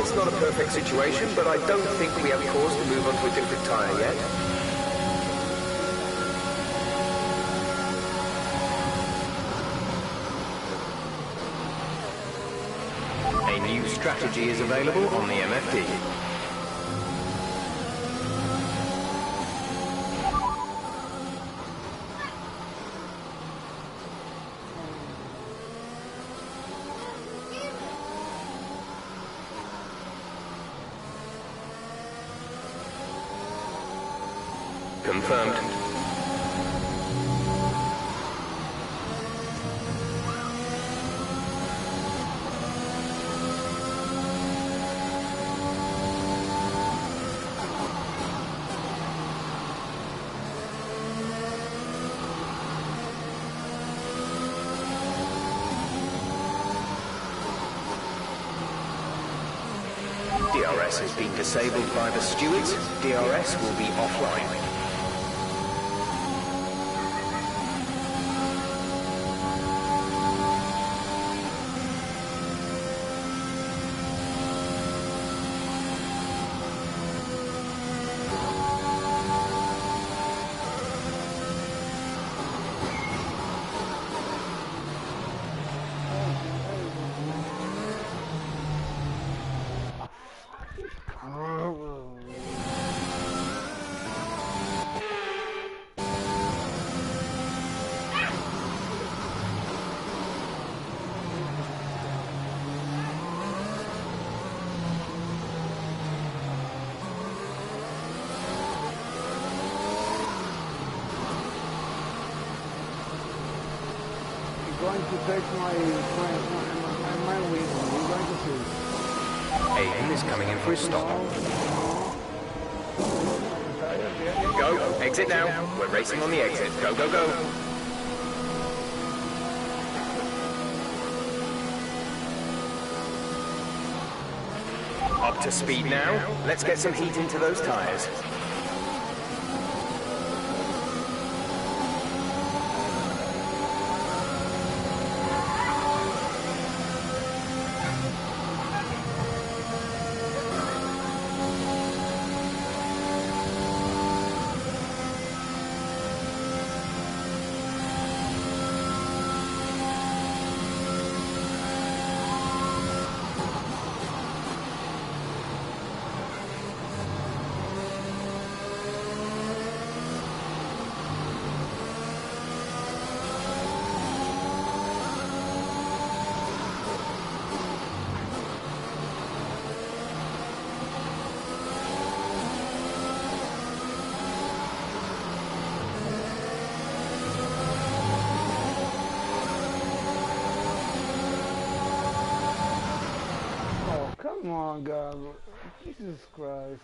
It's not a perfect situation, but I don't think we have cause to move on to a different tyre yet. A new strategy is available on the MFD. Confirmed. DRS has been disabled by the stewards. DRS will be offline. Going to take my wing. We're going to see. Aiden is coming in for a stop. Go, exit now. We're racing on the exit. Go, go, go. Up to speed now. Let's get some heat into those tires. Come on, God. Jesus Christ.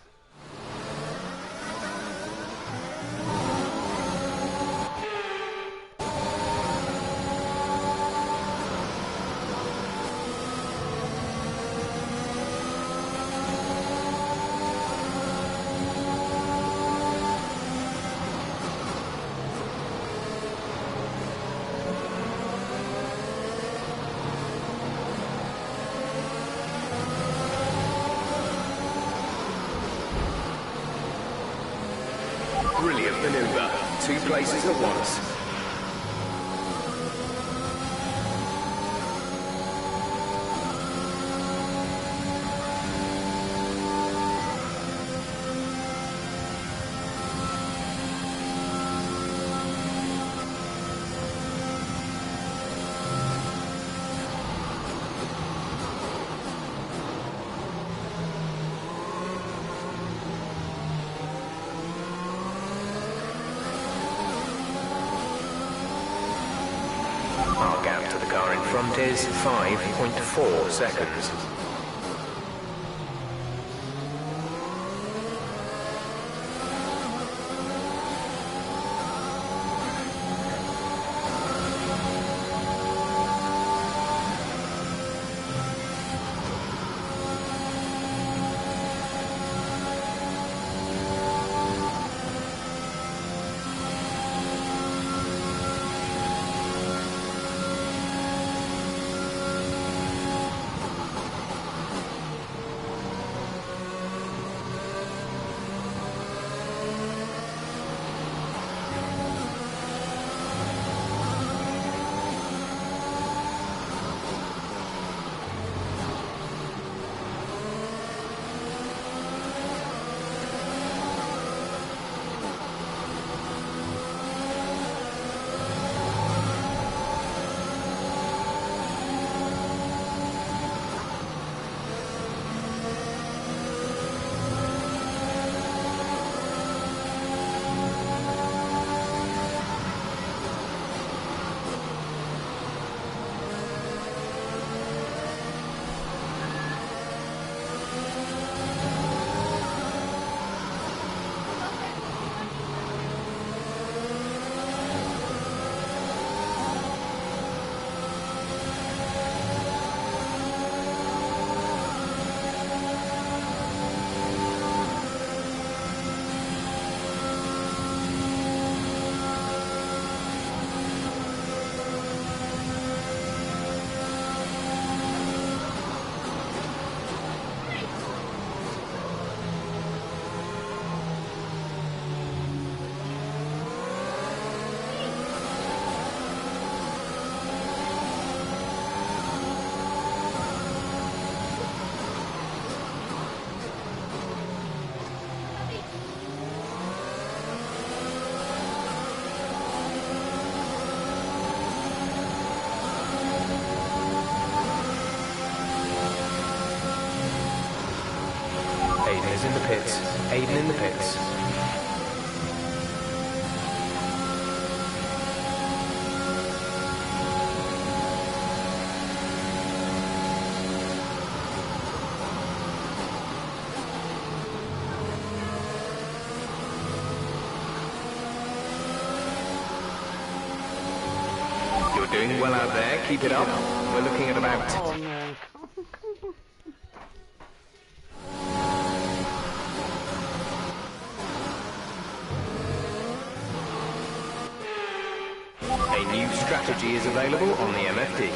Brilliant maneuver. 2 places at once. Our gap to the car in front is 5.4 seconds. Aiden is in the pits. Aiden in the pits. You're doing well out there. Keep it up. We're looking at about... Oh, man. A new strategy is available on the MFD.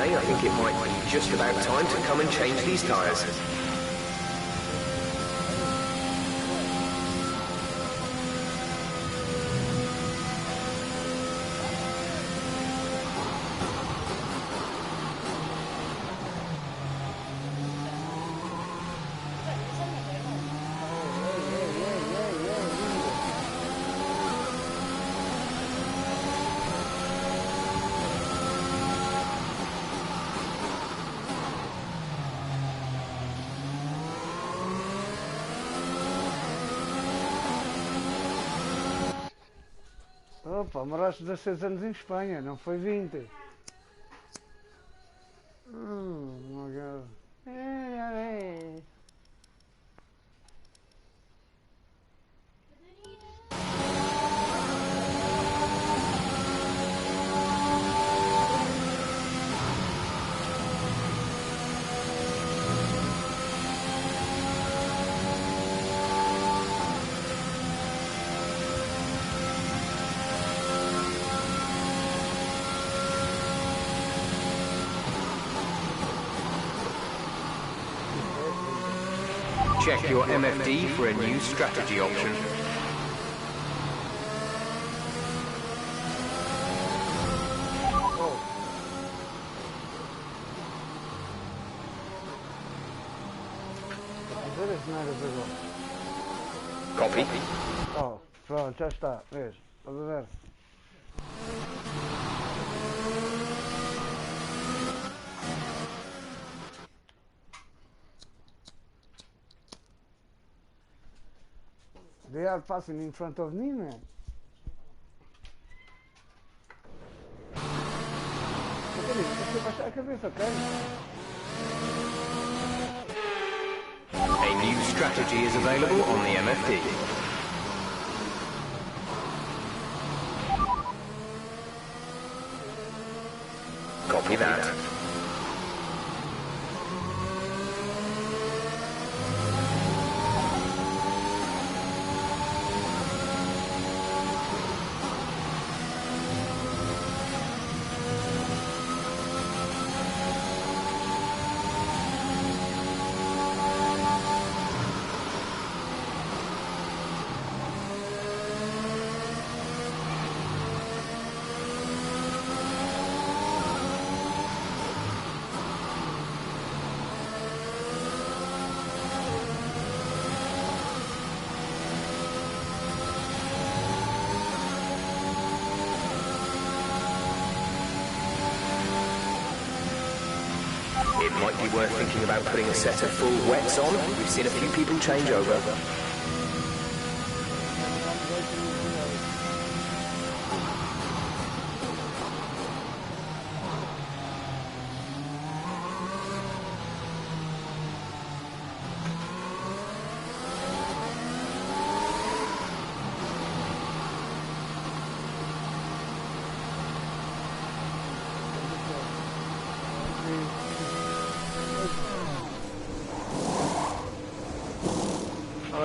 I think it might be just about time to come and change these tyres. Opa, moraste 16 anos em Espanha, não foi 20. My God. Check your MFD for a new strategy option. Copy. Oh, pronto, já está, vês, estás a ver? They are passing in front of me, man. A cabeça, ok? A new strategy is available on the MFD. Copy that. It might be worth thinking about putting a set of full wets on. We've seen a few people change over.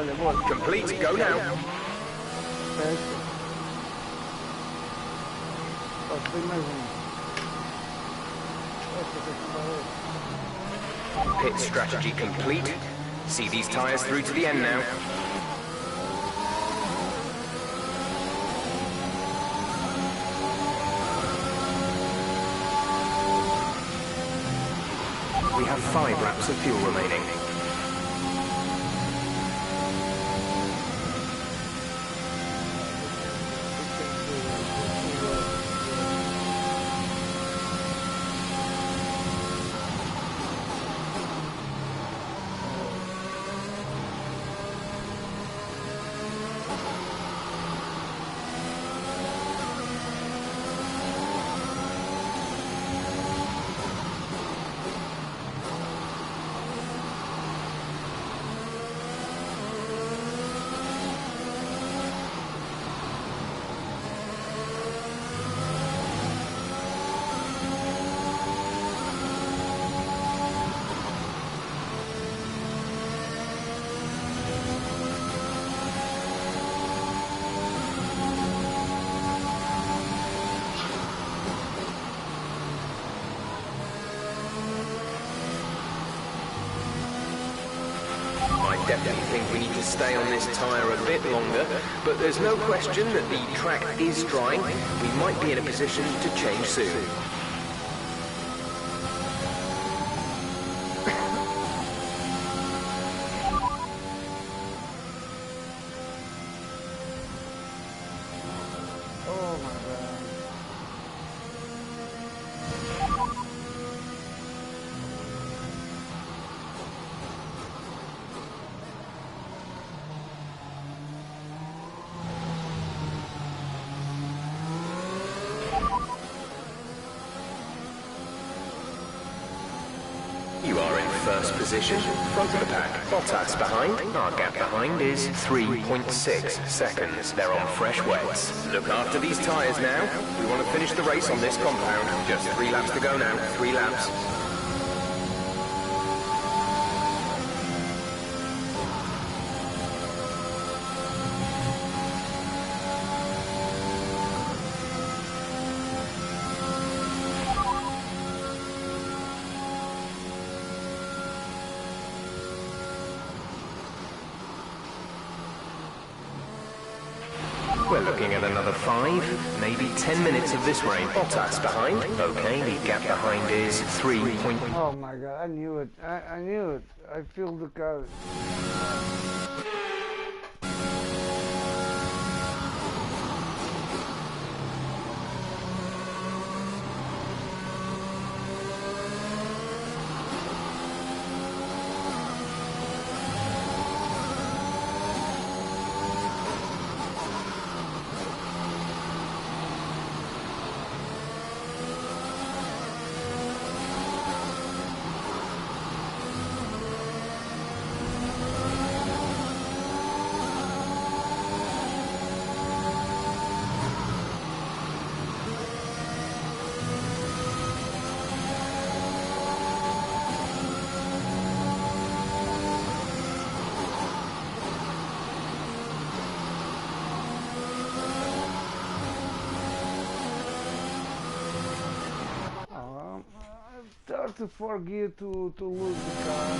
Complete, go now. Pit strategy complete. See these tyres through to the end now. We have 5 laps of fuel remaining. I definitely think we need to stay on this tyre a bit longer, but there's no question that the track is dry. We might be in a position to change soon. You are in first position, front of the pack. Bottas behind. Our gap behind is 3.6 seconds. They're on fresh wets. Look after these tyres now. We want to finish the race on this compound. Just 3 laps to go now. 3 laps. We're looking at another 5, maybe 10 minutes of this rain. Bottas behind. Okay, the gap behind is 3. Oh my god, I knew it. I knew it. I feel the car. Start to forget to lose the car.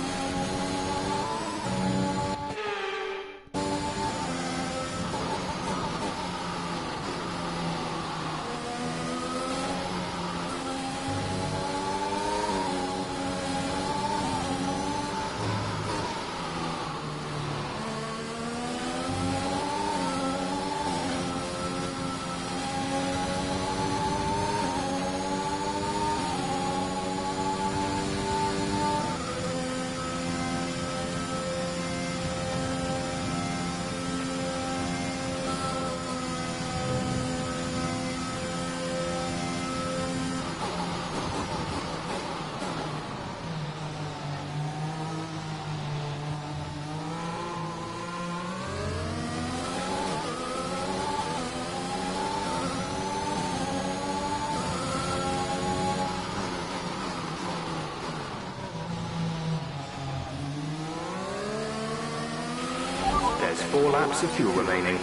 4 laps of fuel remaining.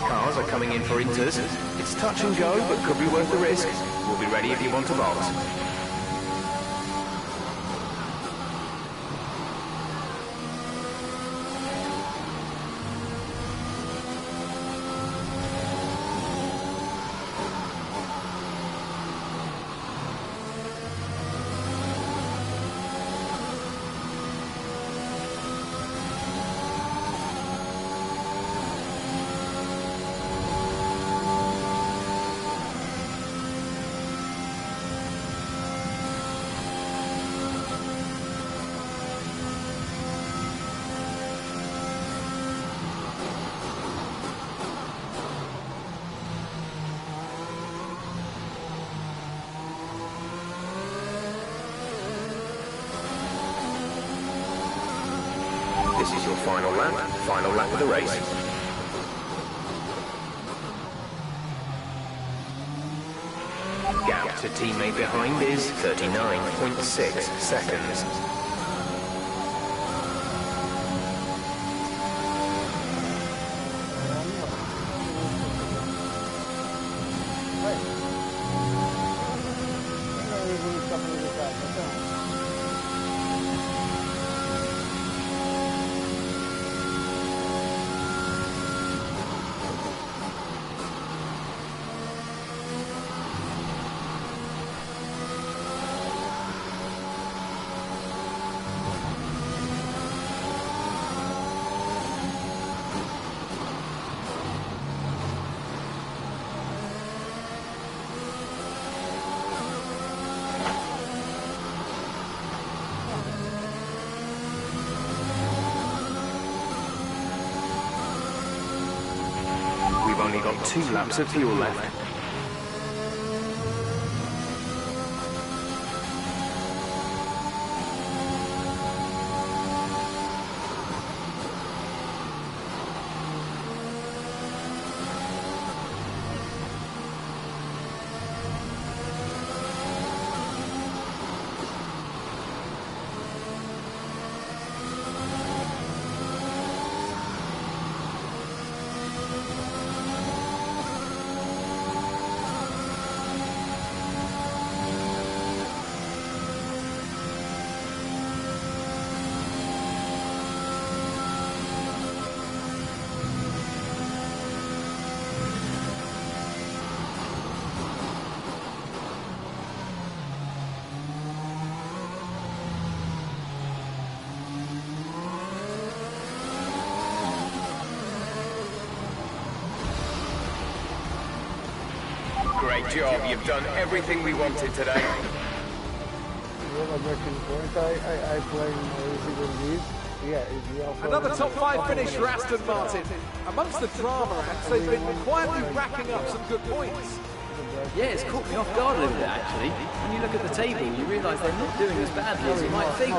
Cars are coming in for inters. It's touch and go, but could be worth the risk. We'll be ready if you want to box. This is your final lap of the race. Gap to teammate behind is 39.6 seconds. We've only got 2 laps of fuel left. Great job, you've done everything we wanted today. Another top 5 finish for Aston Martin. Amongst the drama acts, they've been quietly racking up some good points. Yeah, it's caught me off guard a little bit actually. When you look at the table, you realise they're not doing as badly as you might think.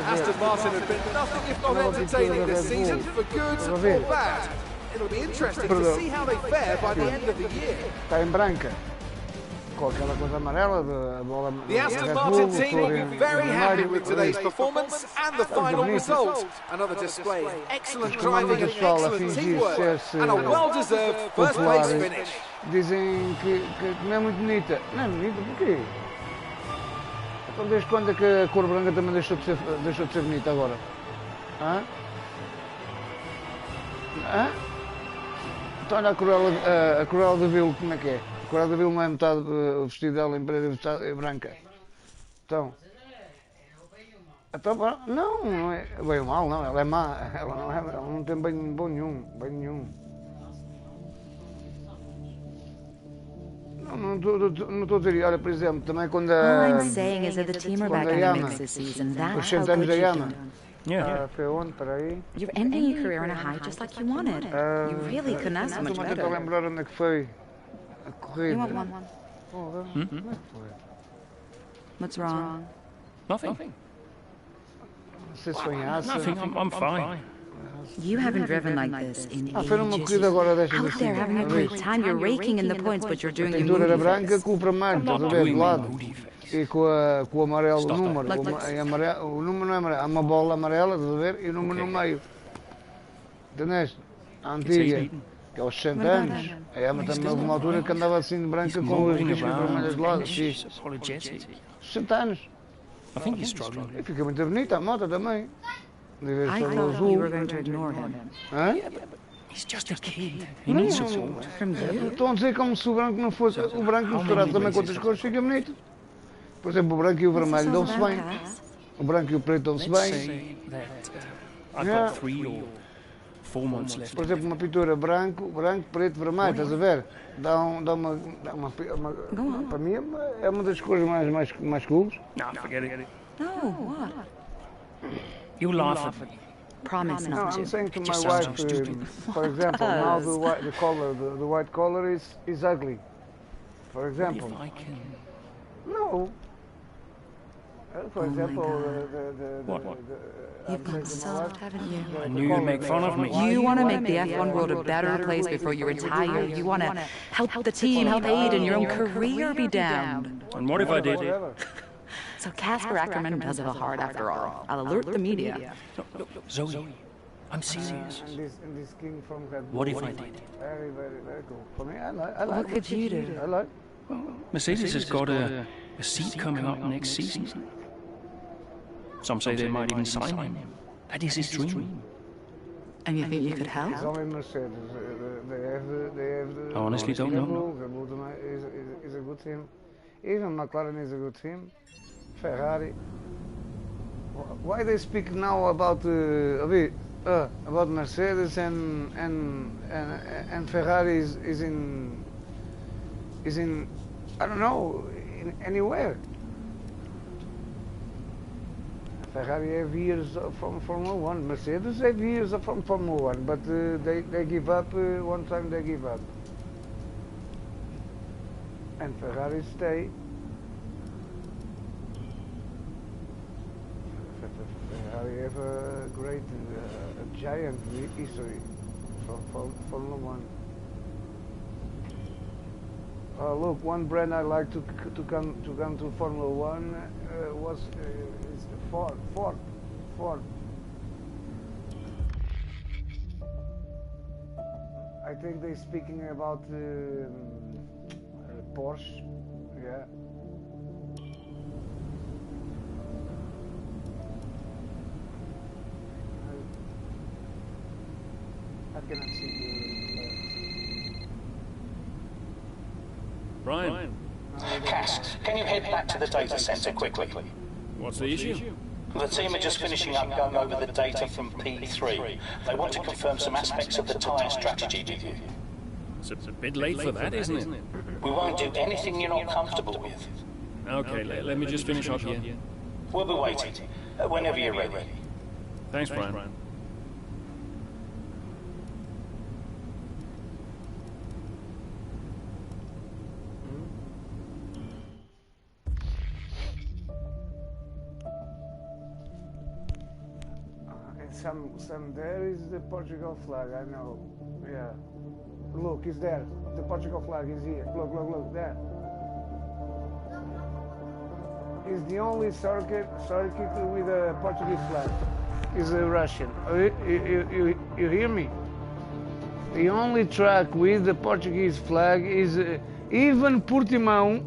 Aston Martin have been nothing if not entertaining this season, for good or bad. It'll be interesting to see how they fare by the end of the year. Está em branca. Com aquela coisa amarela, a bola. The Aston Martin team will be very happy with today's performance and the final result. Another display of excellent driving and excellent teamwork, and a well-deserved first-place finish. Dizem que não é muito bonita. Não é bonita porquê? Então desde quando é que a cor branca também deixou de ser bonita agora? Hã? Hã? Então olha a Cruella de Vil, como é que é? Coral da Vil não é metade o vestido dela em preta e metade branca. Então, não é bem ou mal, não, ela é má, ela não tem bem bom nenhum, bem nenhum. Não estou a dizer, olha, por exemplo, também quando a... All I'm saying is that the team are back in the mix this season. That's how good you've done. Yeah. Foi onde, peraí? You're ending your career on a high just like you wanted. You really couldn't ask for much Estou a better. tentar lembrar onde é que foi a corrida. You want one? Porra, como é que foi? What's wrong? Nothing. Não sei se foi em Asa. Nothing, I'm fine. You haven't driven like this in Foi numa corrida agora destas Out there having a great time, you're raking in the points, but you're doing A your pintura era movie branca face. com o vermelho, estás a ver, do lado. E com o amarelo, o número. O número não é amarelo, há uma bola amarela, estás a ver, e o número no meio. Entendeste? A antiga, que é aos 60 anos. A Emma também houve uma altura que andava assim de branca com as riscas vermelhas de lado. 60 anos. E fica muito bonita a moto também. I thought you were going to ignore him. Hã? He's just a kid. He needs support. Estão a dizer como se o branco não fosse. O branco misturado também com outras cores fica bonito. Por exemplo, o branco e o vermelho dão-se bem. O branco e o preto dão-se bem. Por exemplo, uma pintura branco, preto, vermelho, estás a ver? Dá uma para mim é uma das cores mais cools. Nah, forget it. No, what? You laugh at me. Promise No, not I'm to. saying to my wife, for example, now the white color is ugly. For example. If I can... No. For example, You've gone soft, haven't you? I knew you'd make fun of me. You want to make the F1 world a better place before you retire. You want to help the team, help aid, and your own career be down. And what if I did? So Casper Ackerman does have a heart after all. I'll alert the media. Look, Zoe, I'm serious. And this king from Red Bull. What if I did? Very, very, very cool. For me, I like What could you do? I like. Mercedes has got a seat coming up next season. Some say they might even sign him. That is his dream. And you think you could help? It's only Mercedes. They have I honestly don't know. Red Bull is a good team. Even McLaren is a good team. Ferrari. Why they speak now about Mercedes and Ferrari is in I don't know in anywhere. Ferrari have years from Formula 1. Mercedes have years from Formula 1, but they give up one time. They give up, and Ferrari stay. Ferrari have a great, a giant history from Formula 1. Look, one brand I like to come to Formula 1 is Ford. I think they're speaking about Porsche. Yeah. I cannot see the Brian. Cass, can you head back to the data center quickly? What's the issue? The team are just finishing up going over the data from P3. They want to confirm some aspects of the tyre strategy with you. It's a bit late for that, isn't it? We won't do anything you're not comfortable with. Okay, let me just finish up here. We'll be waiting, whenever you're ready. Thanks, Brian. Some there is the Portugal flag, I know. Yeah. Look, it's there. The Portugal flag is here. Look, there. It's the only circuit with a Portuguese flag. It's a Russian. You hear me? The only track with the Portuguese flag is even Portimão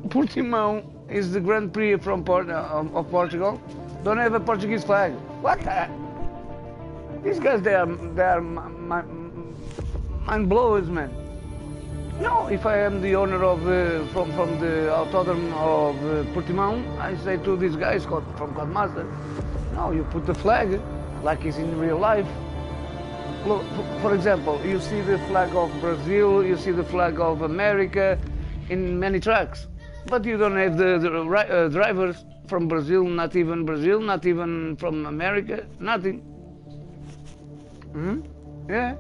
is the Grand Prix from of Portugal. Don't have a Portuguese flag. What the? These guys, they are mind blowers, man. No, if I am the owner of from the Autódromo of Portimão, I say to these guys from Codemaster, no, you put the flag like it's in real life. Look, for example, you see the flag of Brazil, you see the flag of America in many tracks, but you don't have the drivers from Brazil, not even from America, nothing. Yeah.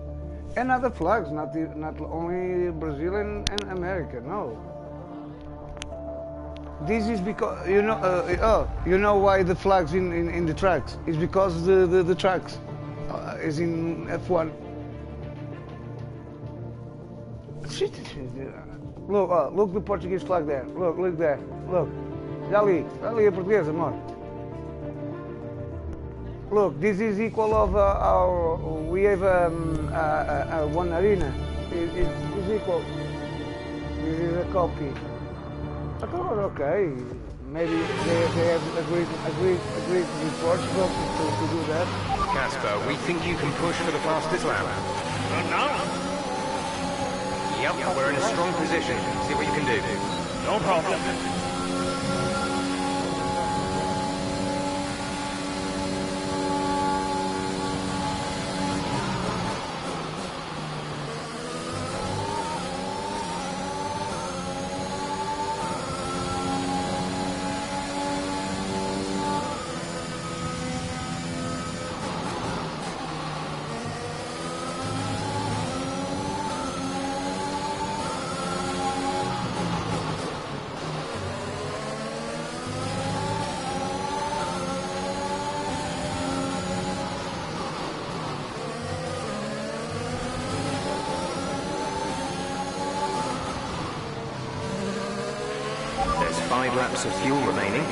And other flags, not only Brazil and America, no. This is because, you know why the flags in the tracks? It's because the tracks is in F1. Look the Portuguese flag there. Look there. Look. Já ali a portuguesa, amor. Look, this is equal of we have one arena. It's equal. This is a copy. I thought, okay, maybe they have agreed with Portugal to do that. Casper, we think you can push for the fastest lap. No. Yep, we're in a strong position. See what you can do. No problem. There's 5 laps of fuel remaining.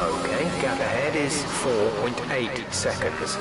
Okay, gap ahead is 4.8 seconds.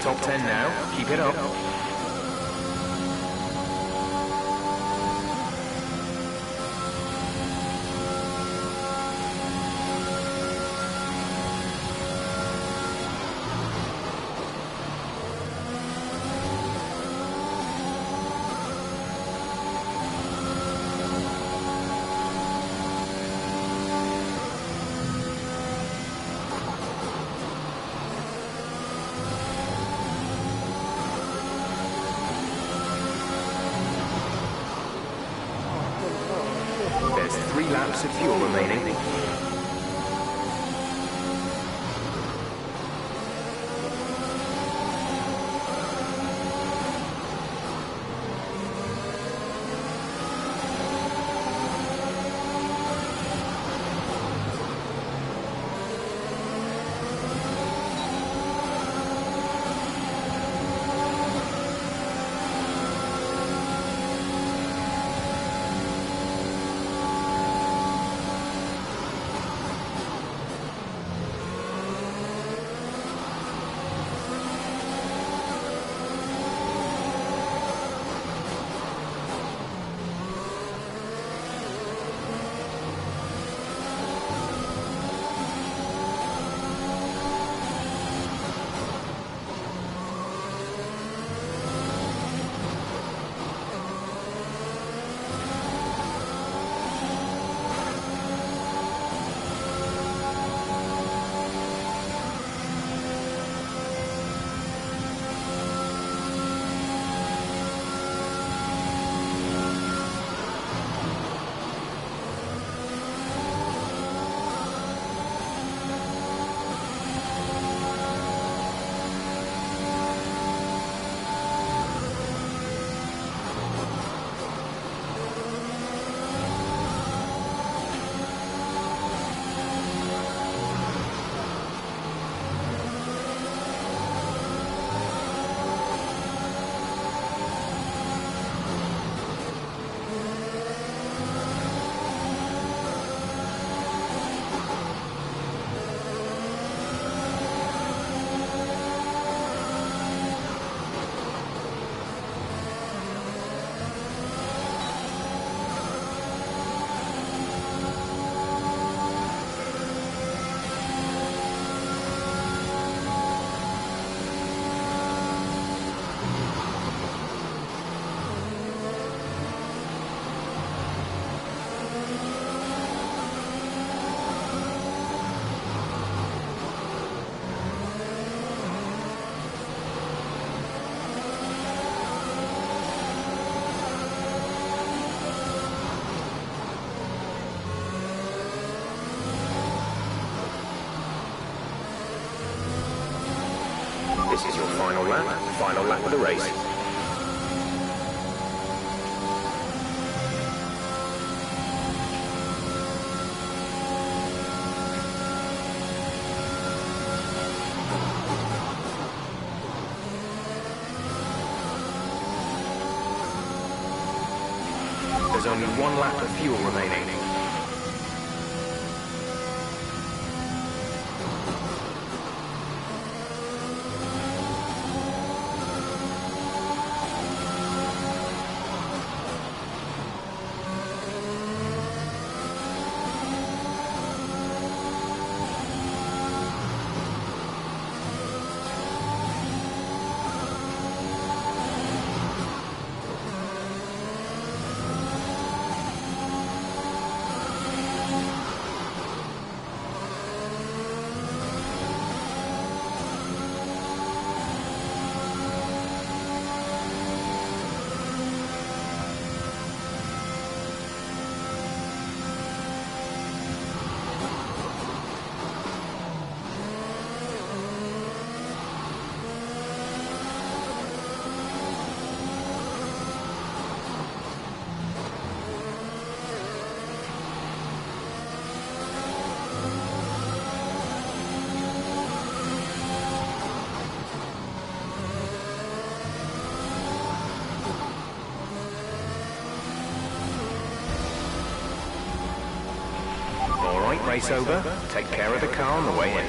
Top 10 now. Keep it up. laps of fuel remaining. This is your final lap of the race. There's only one lap of fuel remaining. Race over. Take care of the car on the way in.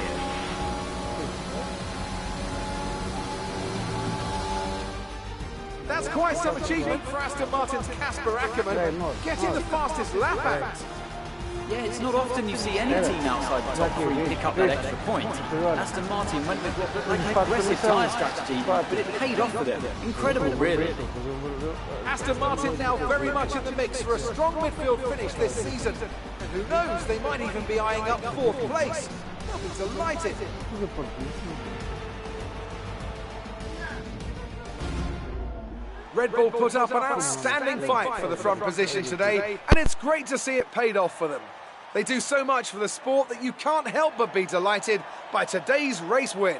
That's quite some achievement for Aston Martin's Casper Ackermann, getting the fastest lap out. Yeah, it's not often you see any team outside the top three pick up that extra point. Aston Martin went with what looked like an aggressive tyre strategy, but it paid off for them. Incredible, really. Aston Martin now very much in the mix for a strong midfield finish this season. And who knows, they might even be eyeing up 4th place. They'll be delighted. Red Bull put up an outstanding fight for the front position today, and it's great to see it paid off for them. They do so much for the sport that you can't help but be delighted by today's race win.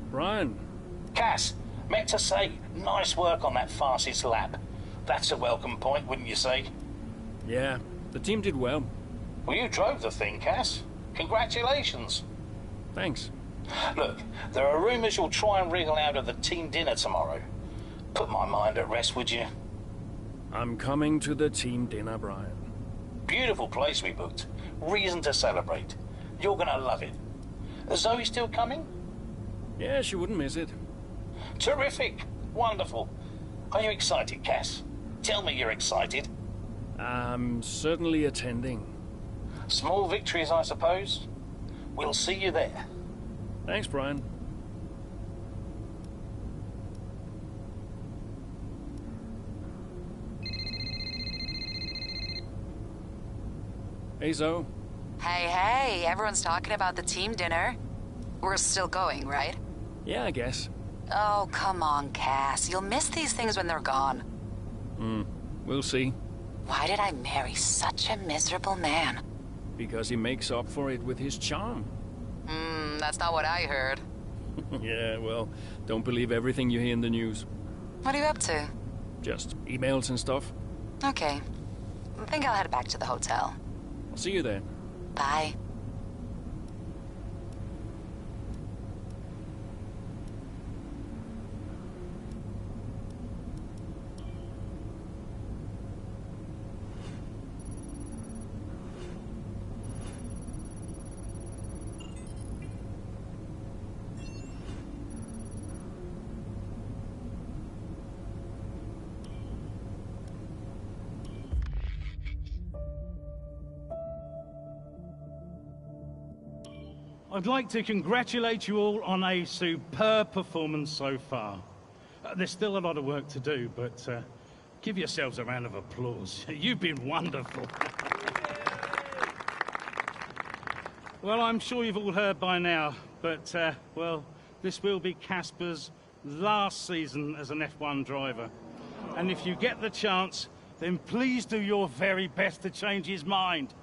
Brian. Cass, meant to say, nice work on that fastest lap. That's a welcome point, wouldn't you say? Yeah, the team did well. Well, you drove the thing, Cass. Congratulations. Thanks. Look, there are rumours you'll try and wriggle out of the team dinner tomorrow. Put my mind at rest, would you? I'm coming to the team dinner, Brian. Beautiful place we booked. Reason to celebrate. You're gonna love it. Is Zoe still coming? Yeah, she wouldn't miss it. Terrific. Wonderful. Are you excited, Cass? Tell me you're excited. I'm certainly attending. Small victories, I suppose. We'll see you there. Thanks, Brian. Hey, Zoe. Hey, everyone's talking about the team dinner. We're still going, right? Yeah, I guess. Oh, come on, Cass. You'll miss these things when they're gone. We'll see. Why did I marry such a miserable man? Because he makes up for it with his charm. That's not what I heard. Yeah, well, don't believe everything you hear in the news. What are you up to? Just emails and stuff. Okay. I think I'll head back to the hotel. I'll see you there. Bye. I'd like to congratulate you all on a superb performance so far. There's still a lot of work to do, but give yourselves a round of applause. You've been wonderful. Well, I'm sure you've all heard by now, but, well, this will be Casper's last season as an F1 driver. And if you get the chance, then please do your very best to change his mind.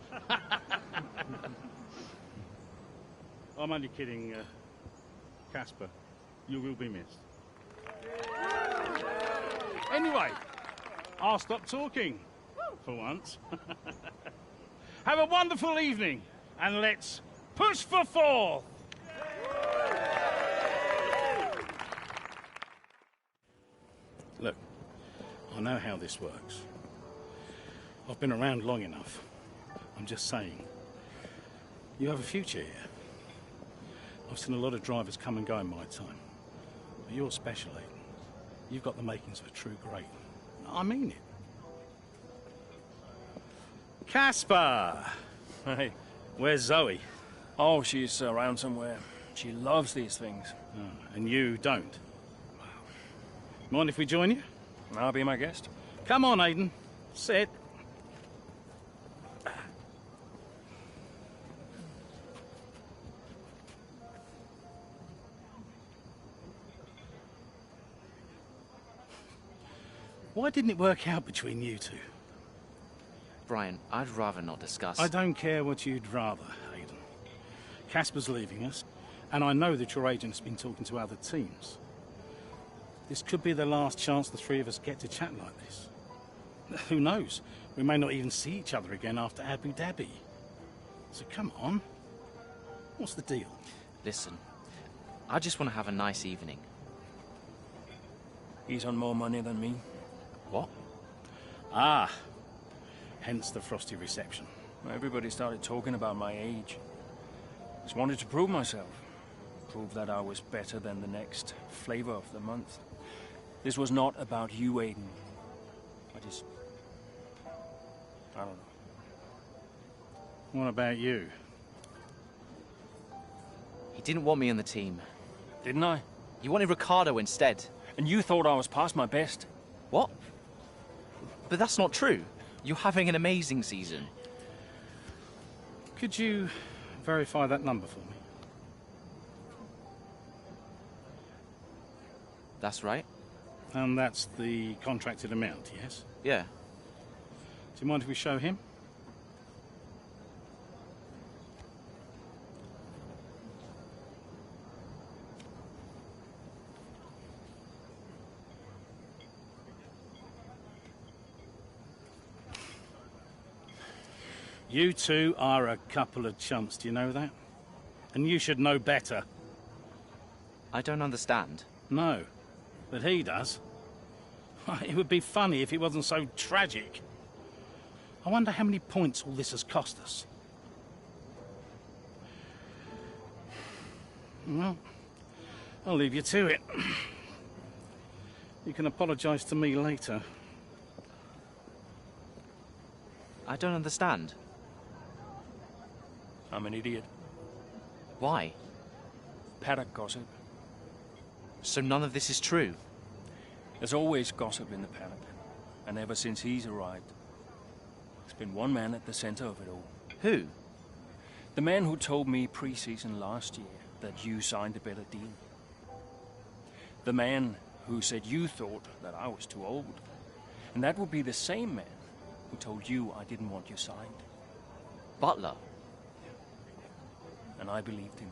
I'm only kidding, Casper. You will be missed. Anyway, I'll stop talking, for once. Have a wonderful evening, and let's push for fourth! Look, I know how this works. I've been around long enough. I'm just saying, you have a future here. I've seen a lot of drivers come and go in my time. But you're special, Aiden. You've got the makings of a true great. I mean it. Casper! Hey. Where's Zoe? Oh, she's around somewhere. She loves these things. Oh, and you don't? Mind if we join you? I'll be my guest. Come on, Aiden. Sit. Why didn't it work out between you two? Brian, I'd rather not discuss. I don't care what you'd rather, Aiden. Casper's leaving us, and I know that your agent's been talking to other teams. This could be the last chance the three of us get to chat like this. Who knows? We may not even see each other again after Abu Dhabi. So come on. What's the deal? Listen, I just want to have a nice evening. He's on more money than me. What? Ah. Hence the frosty reception. Everybody started talking about my age. Just wanted to prove myself. Prove that I was better than the next flavor of the month. This was not about you, Aiden. I don't know. What about you? He didn't want me on the team. Didn't I? You wanted Ricardo instead. And you thought I was past my best. What? But that's not true. You're having an amazing season. Could you verify that number for me? That's right. And that's the contracted amount, yes? Yeah. Do you mind if we show him? You two are a couple of chumps, do you know that? And you should know better. I don't understand. No, but he does. It would be funny if it wasn't so tragic. I wonder how many points all this has cost us. Well, I'll leave you to it. You can apologise to me later. I don't understand. I'm an idiot. Why? Paddock gossip. So none of this is true? There's always gossip in the paddock. And ever since he's arrived, there's been one man at the center of it all. Who? The man who told me pre-season last year that you signed a better deal. The man who said you thought that I was too old. And that would be the same man who told you I didn't want you signed. Butler? And I believed him.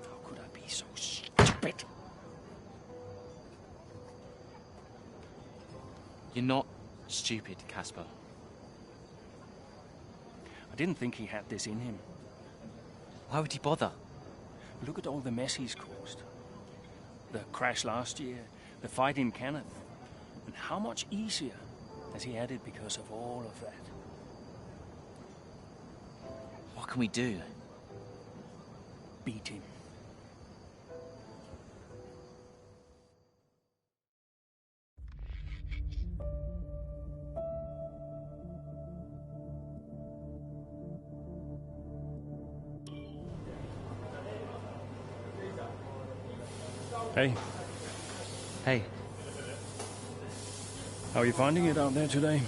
How could I be so stupid? You're not stupid, Casper. I didn't think he had this in him. Why would he bother? Look at all the mess he's caused. The crash last year, the fight in Kenneth. And how much easier has he had it because of all of that? What can we do? Beat him. Hey. Hey. How are you finding it out there today?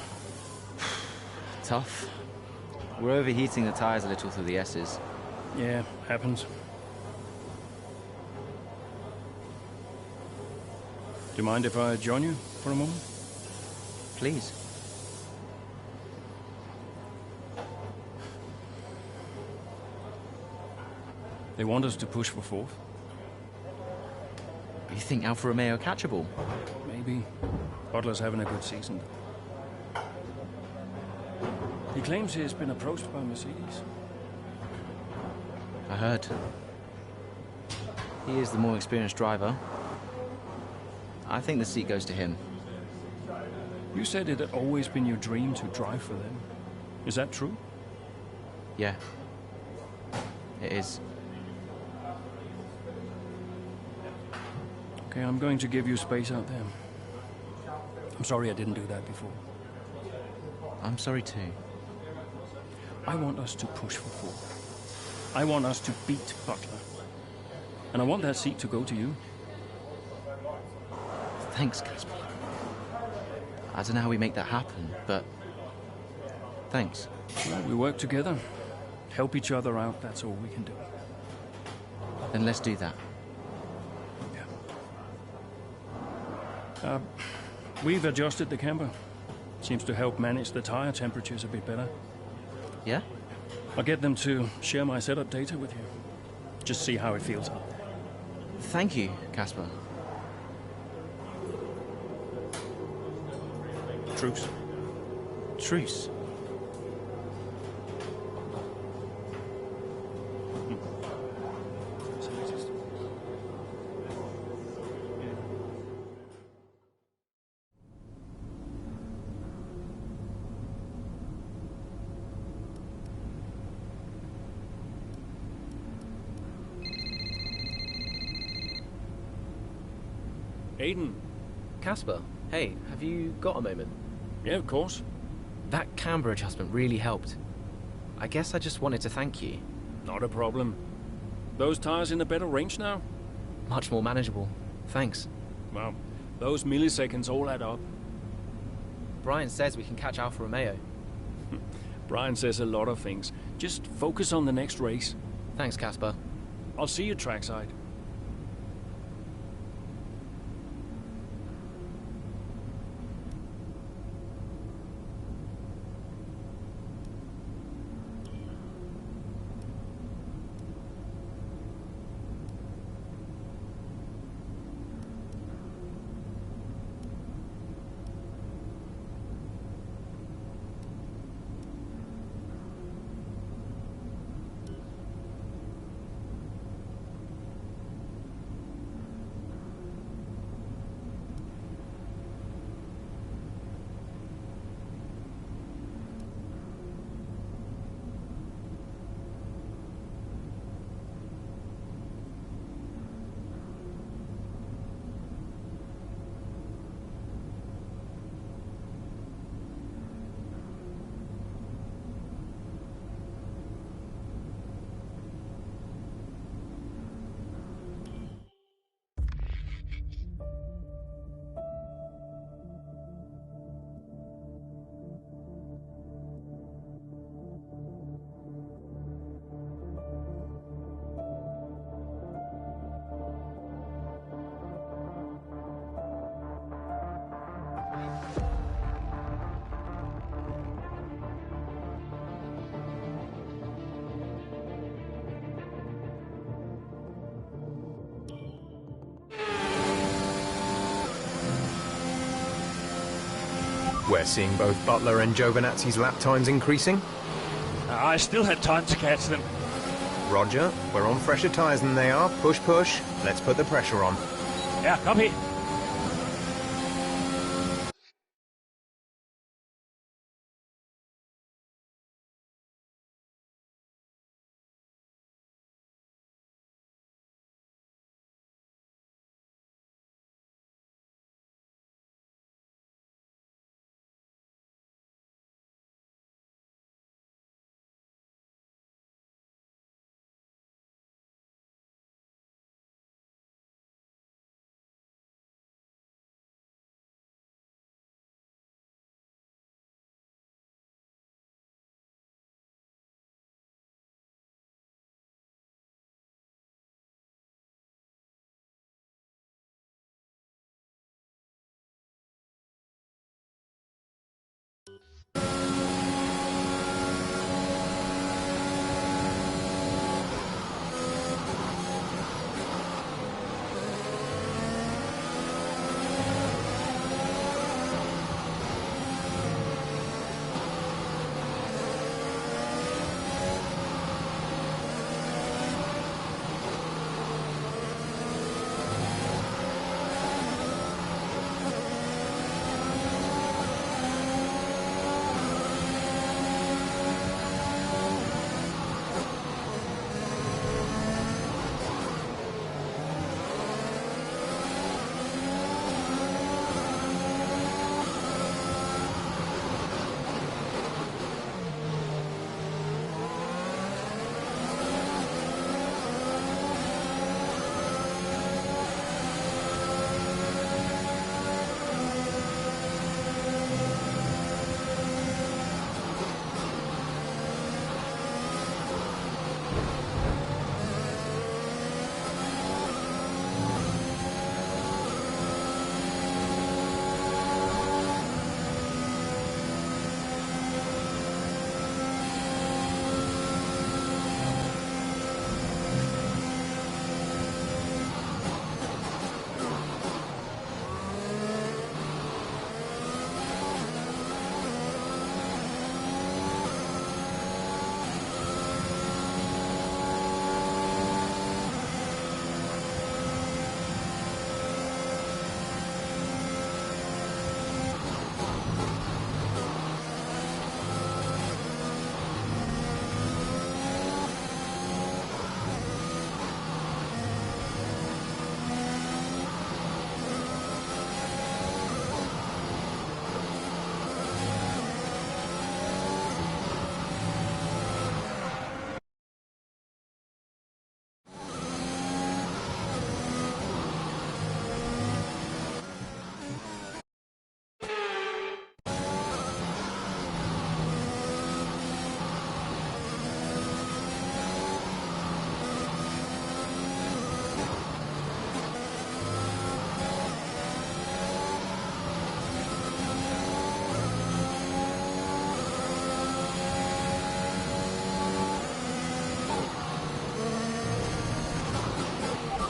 Tough. We're overheating the tires a little through the S's. Yeah, happens. Do you mind if I join you for a moment? Please. They want us to push for fourth. You think Alfa Romeo are catchable? Maybe. Butler's having a good season. He claims he's been approached by Mercedes. I heard. He is the more experienced driver. I think the seat goes to him. You said it had always been your dream to drive for them. Is that true? Yeah. It is. Okay, I'm going to give you space out there. I'm sorry I didn't do that before. I'm sorry too. I want us to push for fourth. I want us to beat Butler. And I want that seat to go to you. Thanks, Casper. I don't know how we make that happen, but thanks. Well, we work together. Help each other out, that's all we can do. Then let's do that. Yeah. We've adjusted the camber. Seems to help manage the tire temperatures a bit better. Yeah? I'll get them to share my setup data with you. Just see how it feels out there. Thank you, Casper. Truce. Truce? Aiden. Casper, hey, have you got a moment? Yeah, of course. That camber adjustment really helped. I guess I just wanted to thank you. Not a problem. Those tires in a better range now? Much more manageable. Thanks. Well, those milliseconds all add up. Brian says we can catch Alfa Romeo. Brian says a lot of things. Just focus on the next race. Thanks, Casper. I'll see you trackside. We're seeing both Butler and Giovinazzi's lap times increasing. I still had time to catch them. Roger, we're on fresher tyres than they are. Push, push. Let's put the pressure on. Yeah, copy.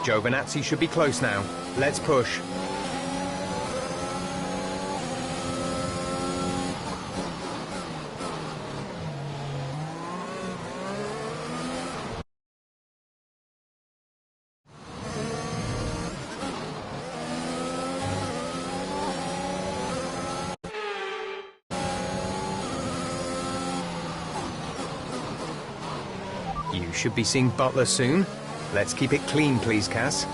Giovinazzi should be close now. Let's push. You should be seeing Butler soon. Let's keep it clean, please, Cass.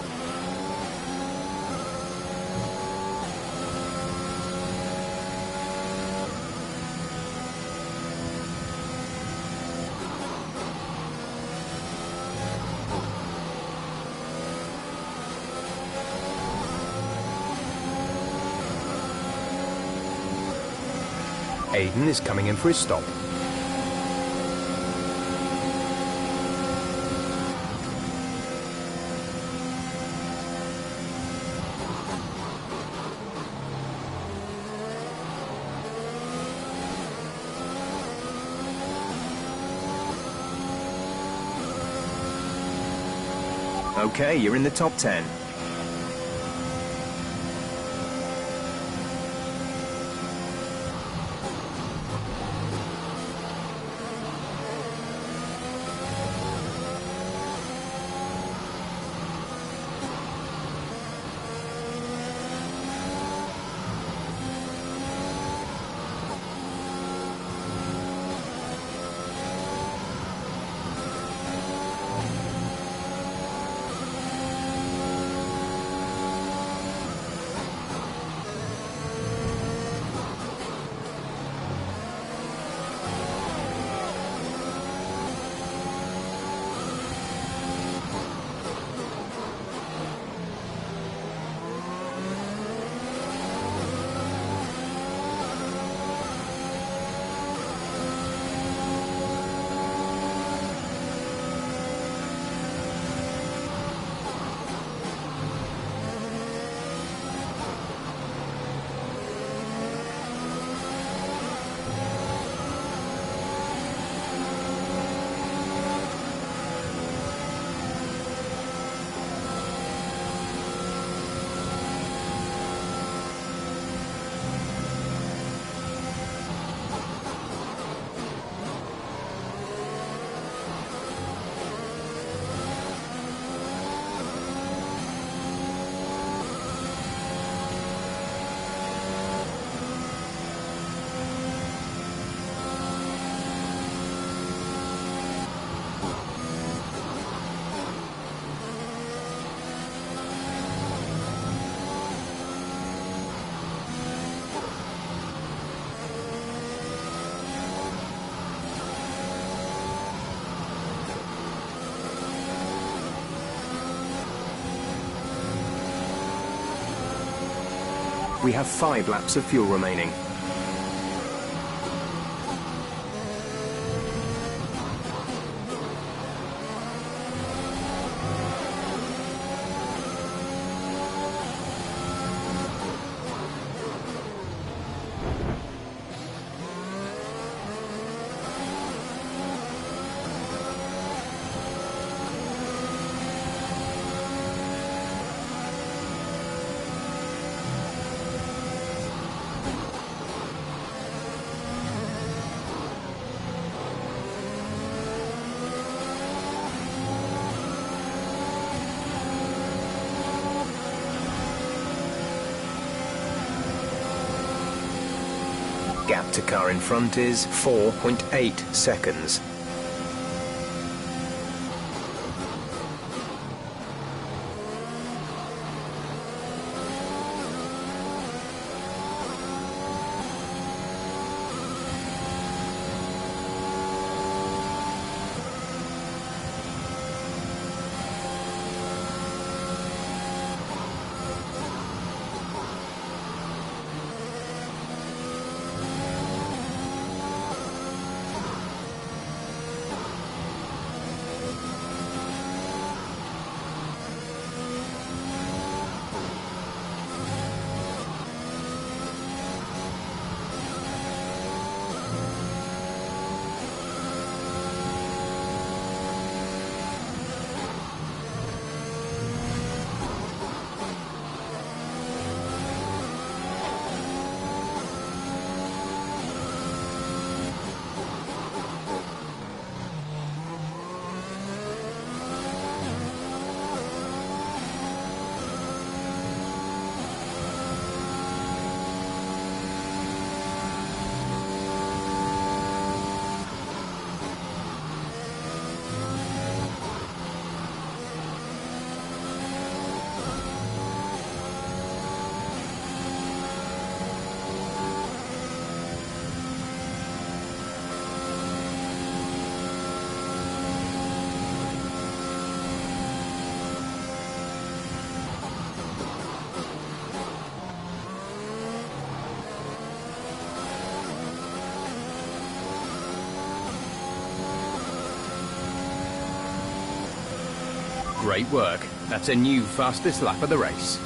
Aiden is coming in for his stop. Okay, you're in the top 10. We have 5 laps of fuel remaining. Gap to car in front is 4.8 seconds. Great work. That's a new fastest lap of the race.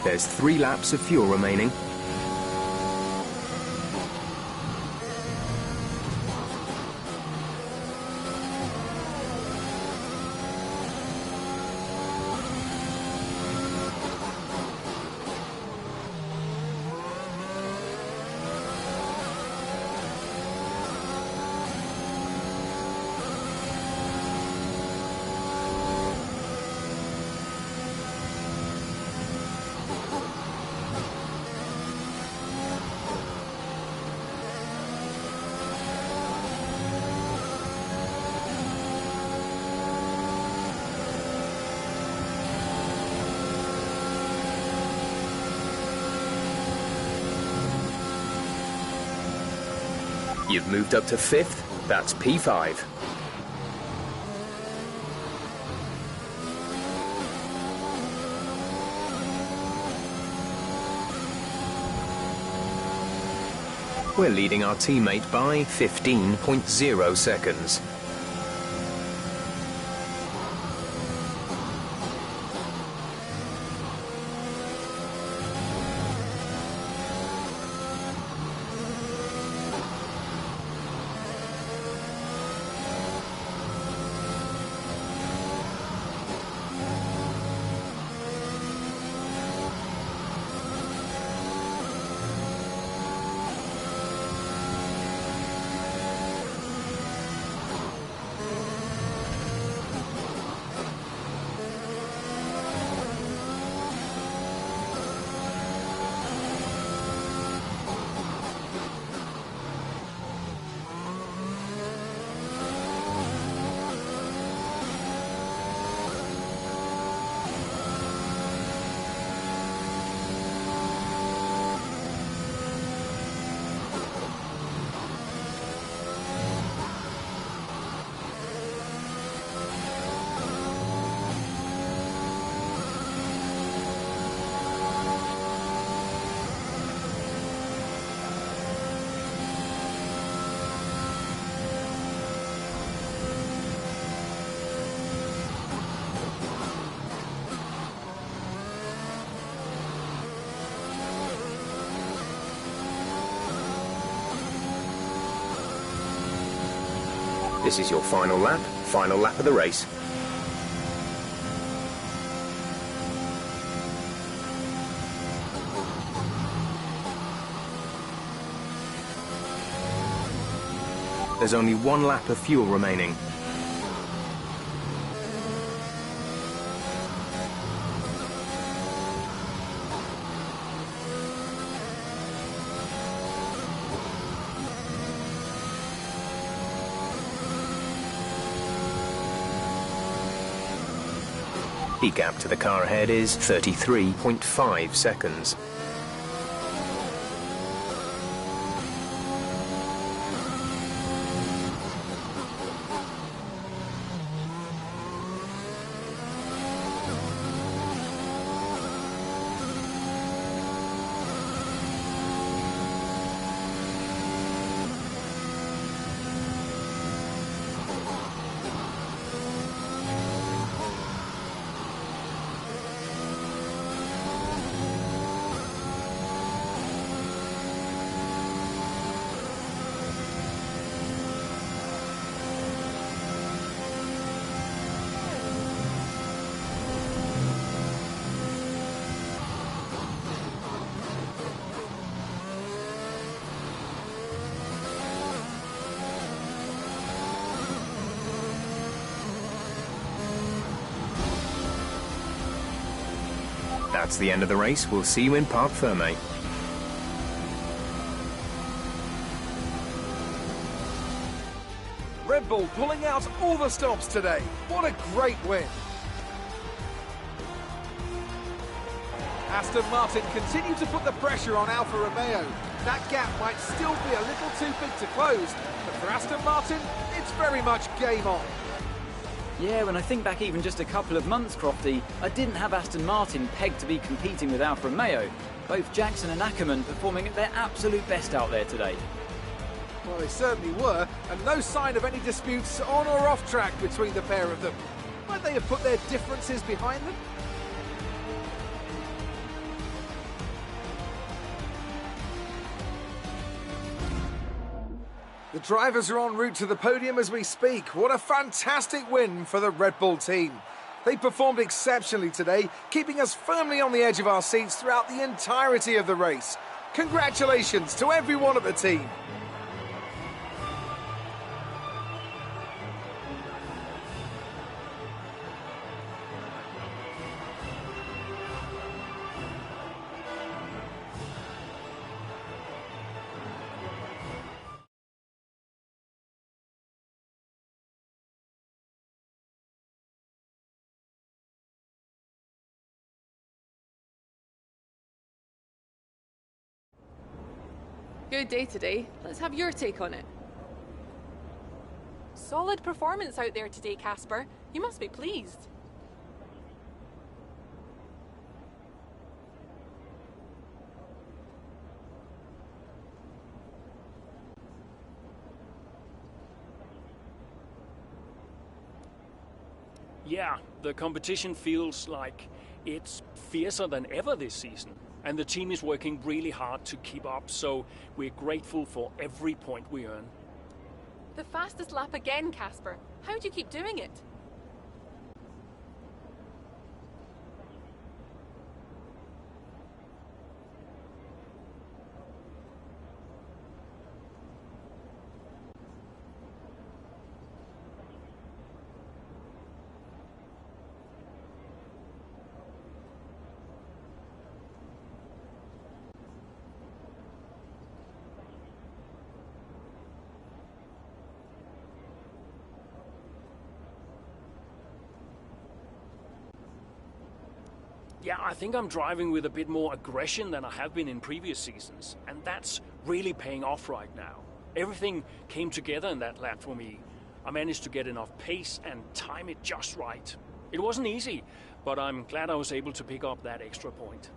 There's 3 laps of fuel remaining. You've moved up to 5th. That's P5. We're leading our teammate by 15.0 seconds. This is your final lap of the race. There's only 1 lap of fuel remaining. The gap to the car ahead is 33.5 seconds. That's the end of the race. We'll see you in Parc Fermé. Red Bull pulling out all the stops today. What a great win. Aston Martin continue to put the pressure on Alfa Romeo. That gap might still be a little too big to close, but for Aston Martin, it's very much game on. Yeah, when I think back even just a couple of months, Crofty, I didn't have Aston Martin pegged to be competing with Alfa Romeo. Both Jackson and Ackerman performing at their absolute best out there today. Well, they certainly were, and no sign of any disputes on or off track between the pair of them. Might they have put their differences behind them? The drivers are en route to the podium as we speak. What a fantastic win for the Red Bull team. They performed exceptionally today, keeping us firmly on the edge of our seats throughout the entirety of the race. Congratulations to everyone at the team. Good day today. Let's have your take on it. Solid performance out there today, Casper. You must be pleased. Yeah, the competition feels like it's fiercer than ever this season. And the team is working really hard to keep up, so we're grateful for every point we earn. The fastest lap again, Casper. How do you keep doing it? Yeah, I think I'm driving with a bit more aggression than I have been in previous seasons, and that's really paying off right now. Everything came together in that lap for me. I managed to get enough pace and time it just right. It wasn't easy, but I'm glad I was able to pick up that extra point.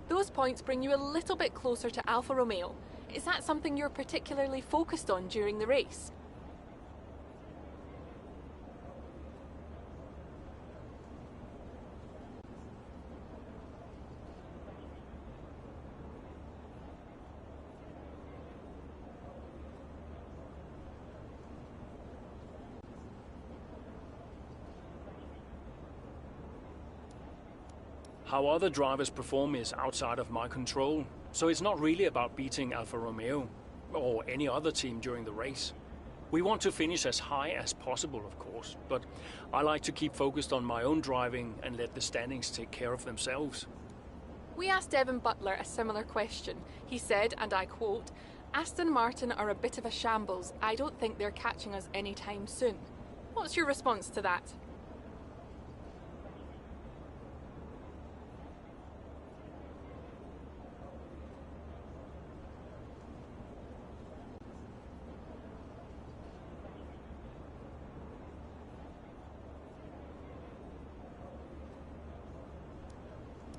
Those points bring you a little bit closer to Alfa Romeo. Is that something you're particularly focused on during the race? How other drivers perform is outside of my control, so it's not really about beating Alfa Romeo or any other team during the race. We want to finish as high as possible, of course, but I like to keep focused on my own driving and let the standings take care of themselves. We asked Devin Butler a similar question. He said, and I quote, "Aston Martin are a bit of a shambles. I don't think they're catching us anytime soon." What's your response to that?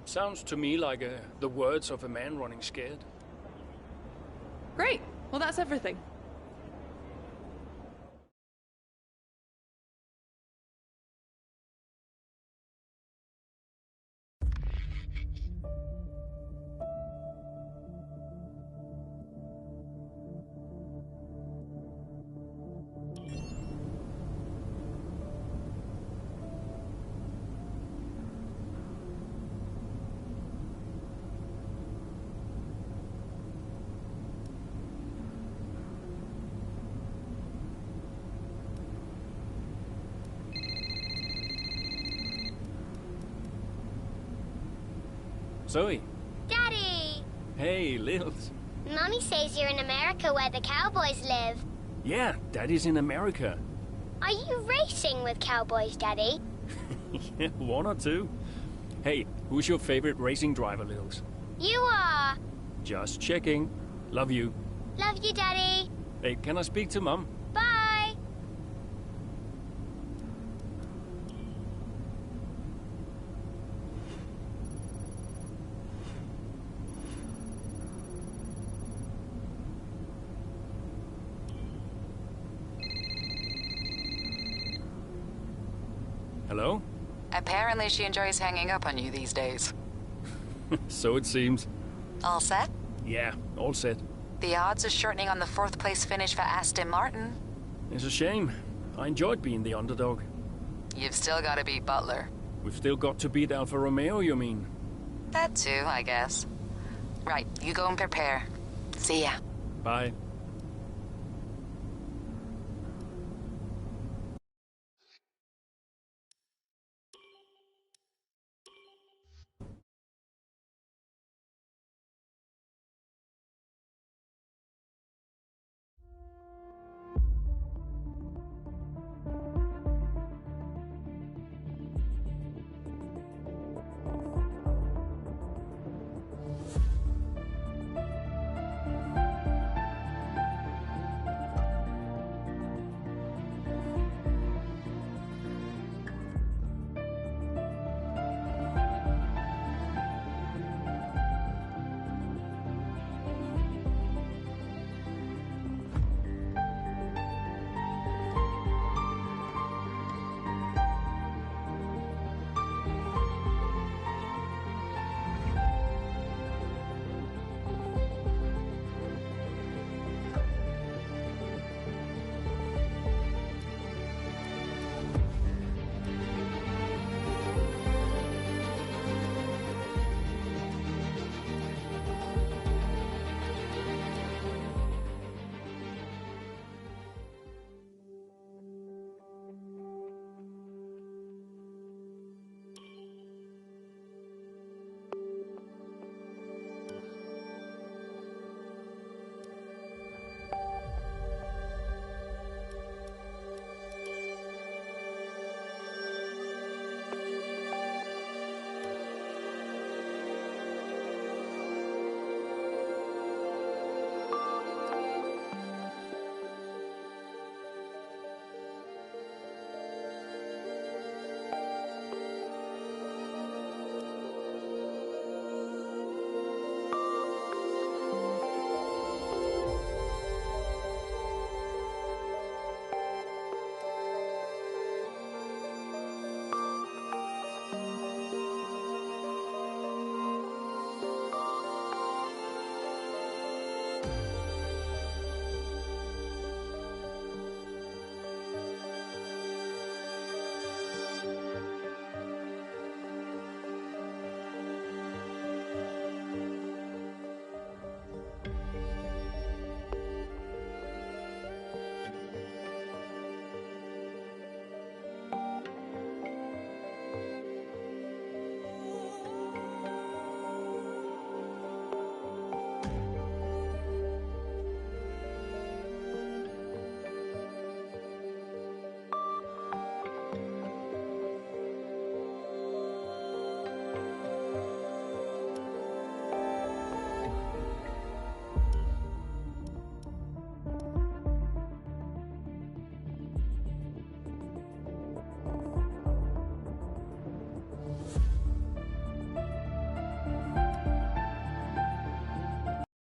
Sounds to me like the words of a man running scared. Great. Well, that's everything. Zoe. Daddy! Hey, Lils. Mummy says you're in America where the cowboys live. Yeah, Daddy's in America. Are you racing with cowboys, Daddy? Yeah, one or two. Hey, who's your favorite racing driver, Lils? You are. Just checking. Love you. Love you, Daddy. Hey, can I speak to Mum? Bye. Hello? Apparently she enjoys hanging up on you these days. So it seems. All set? Yeah, all set. The odds are shortening on the 4th place finish for Aston Martin. It's a shame. I enjoyed being the underdog. You've still got to beat Butler. We've still got to beat Alfa Romeo, you mean? That too, I guess. Right, you go and prepare. See ya. Bye.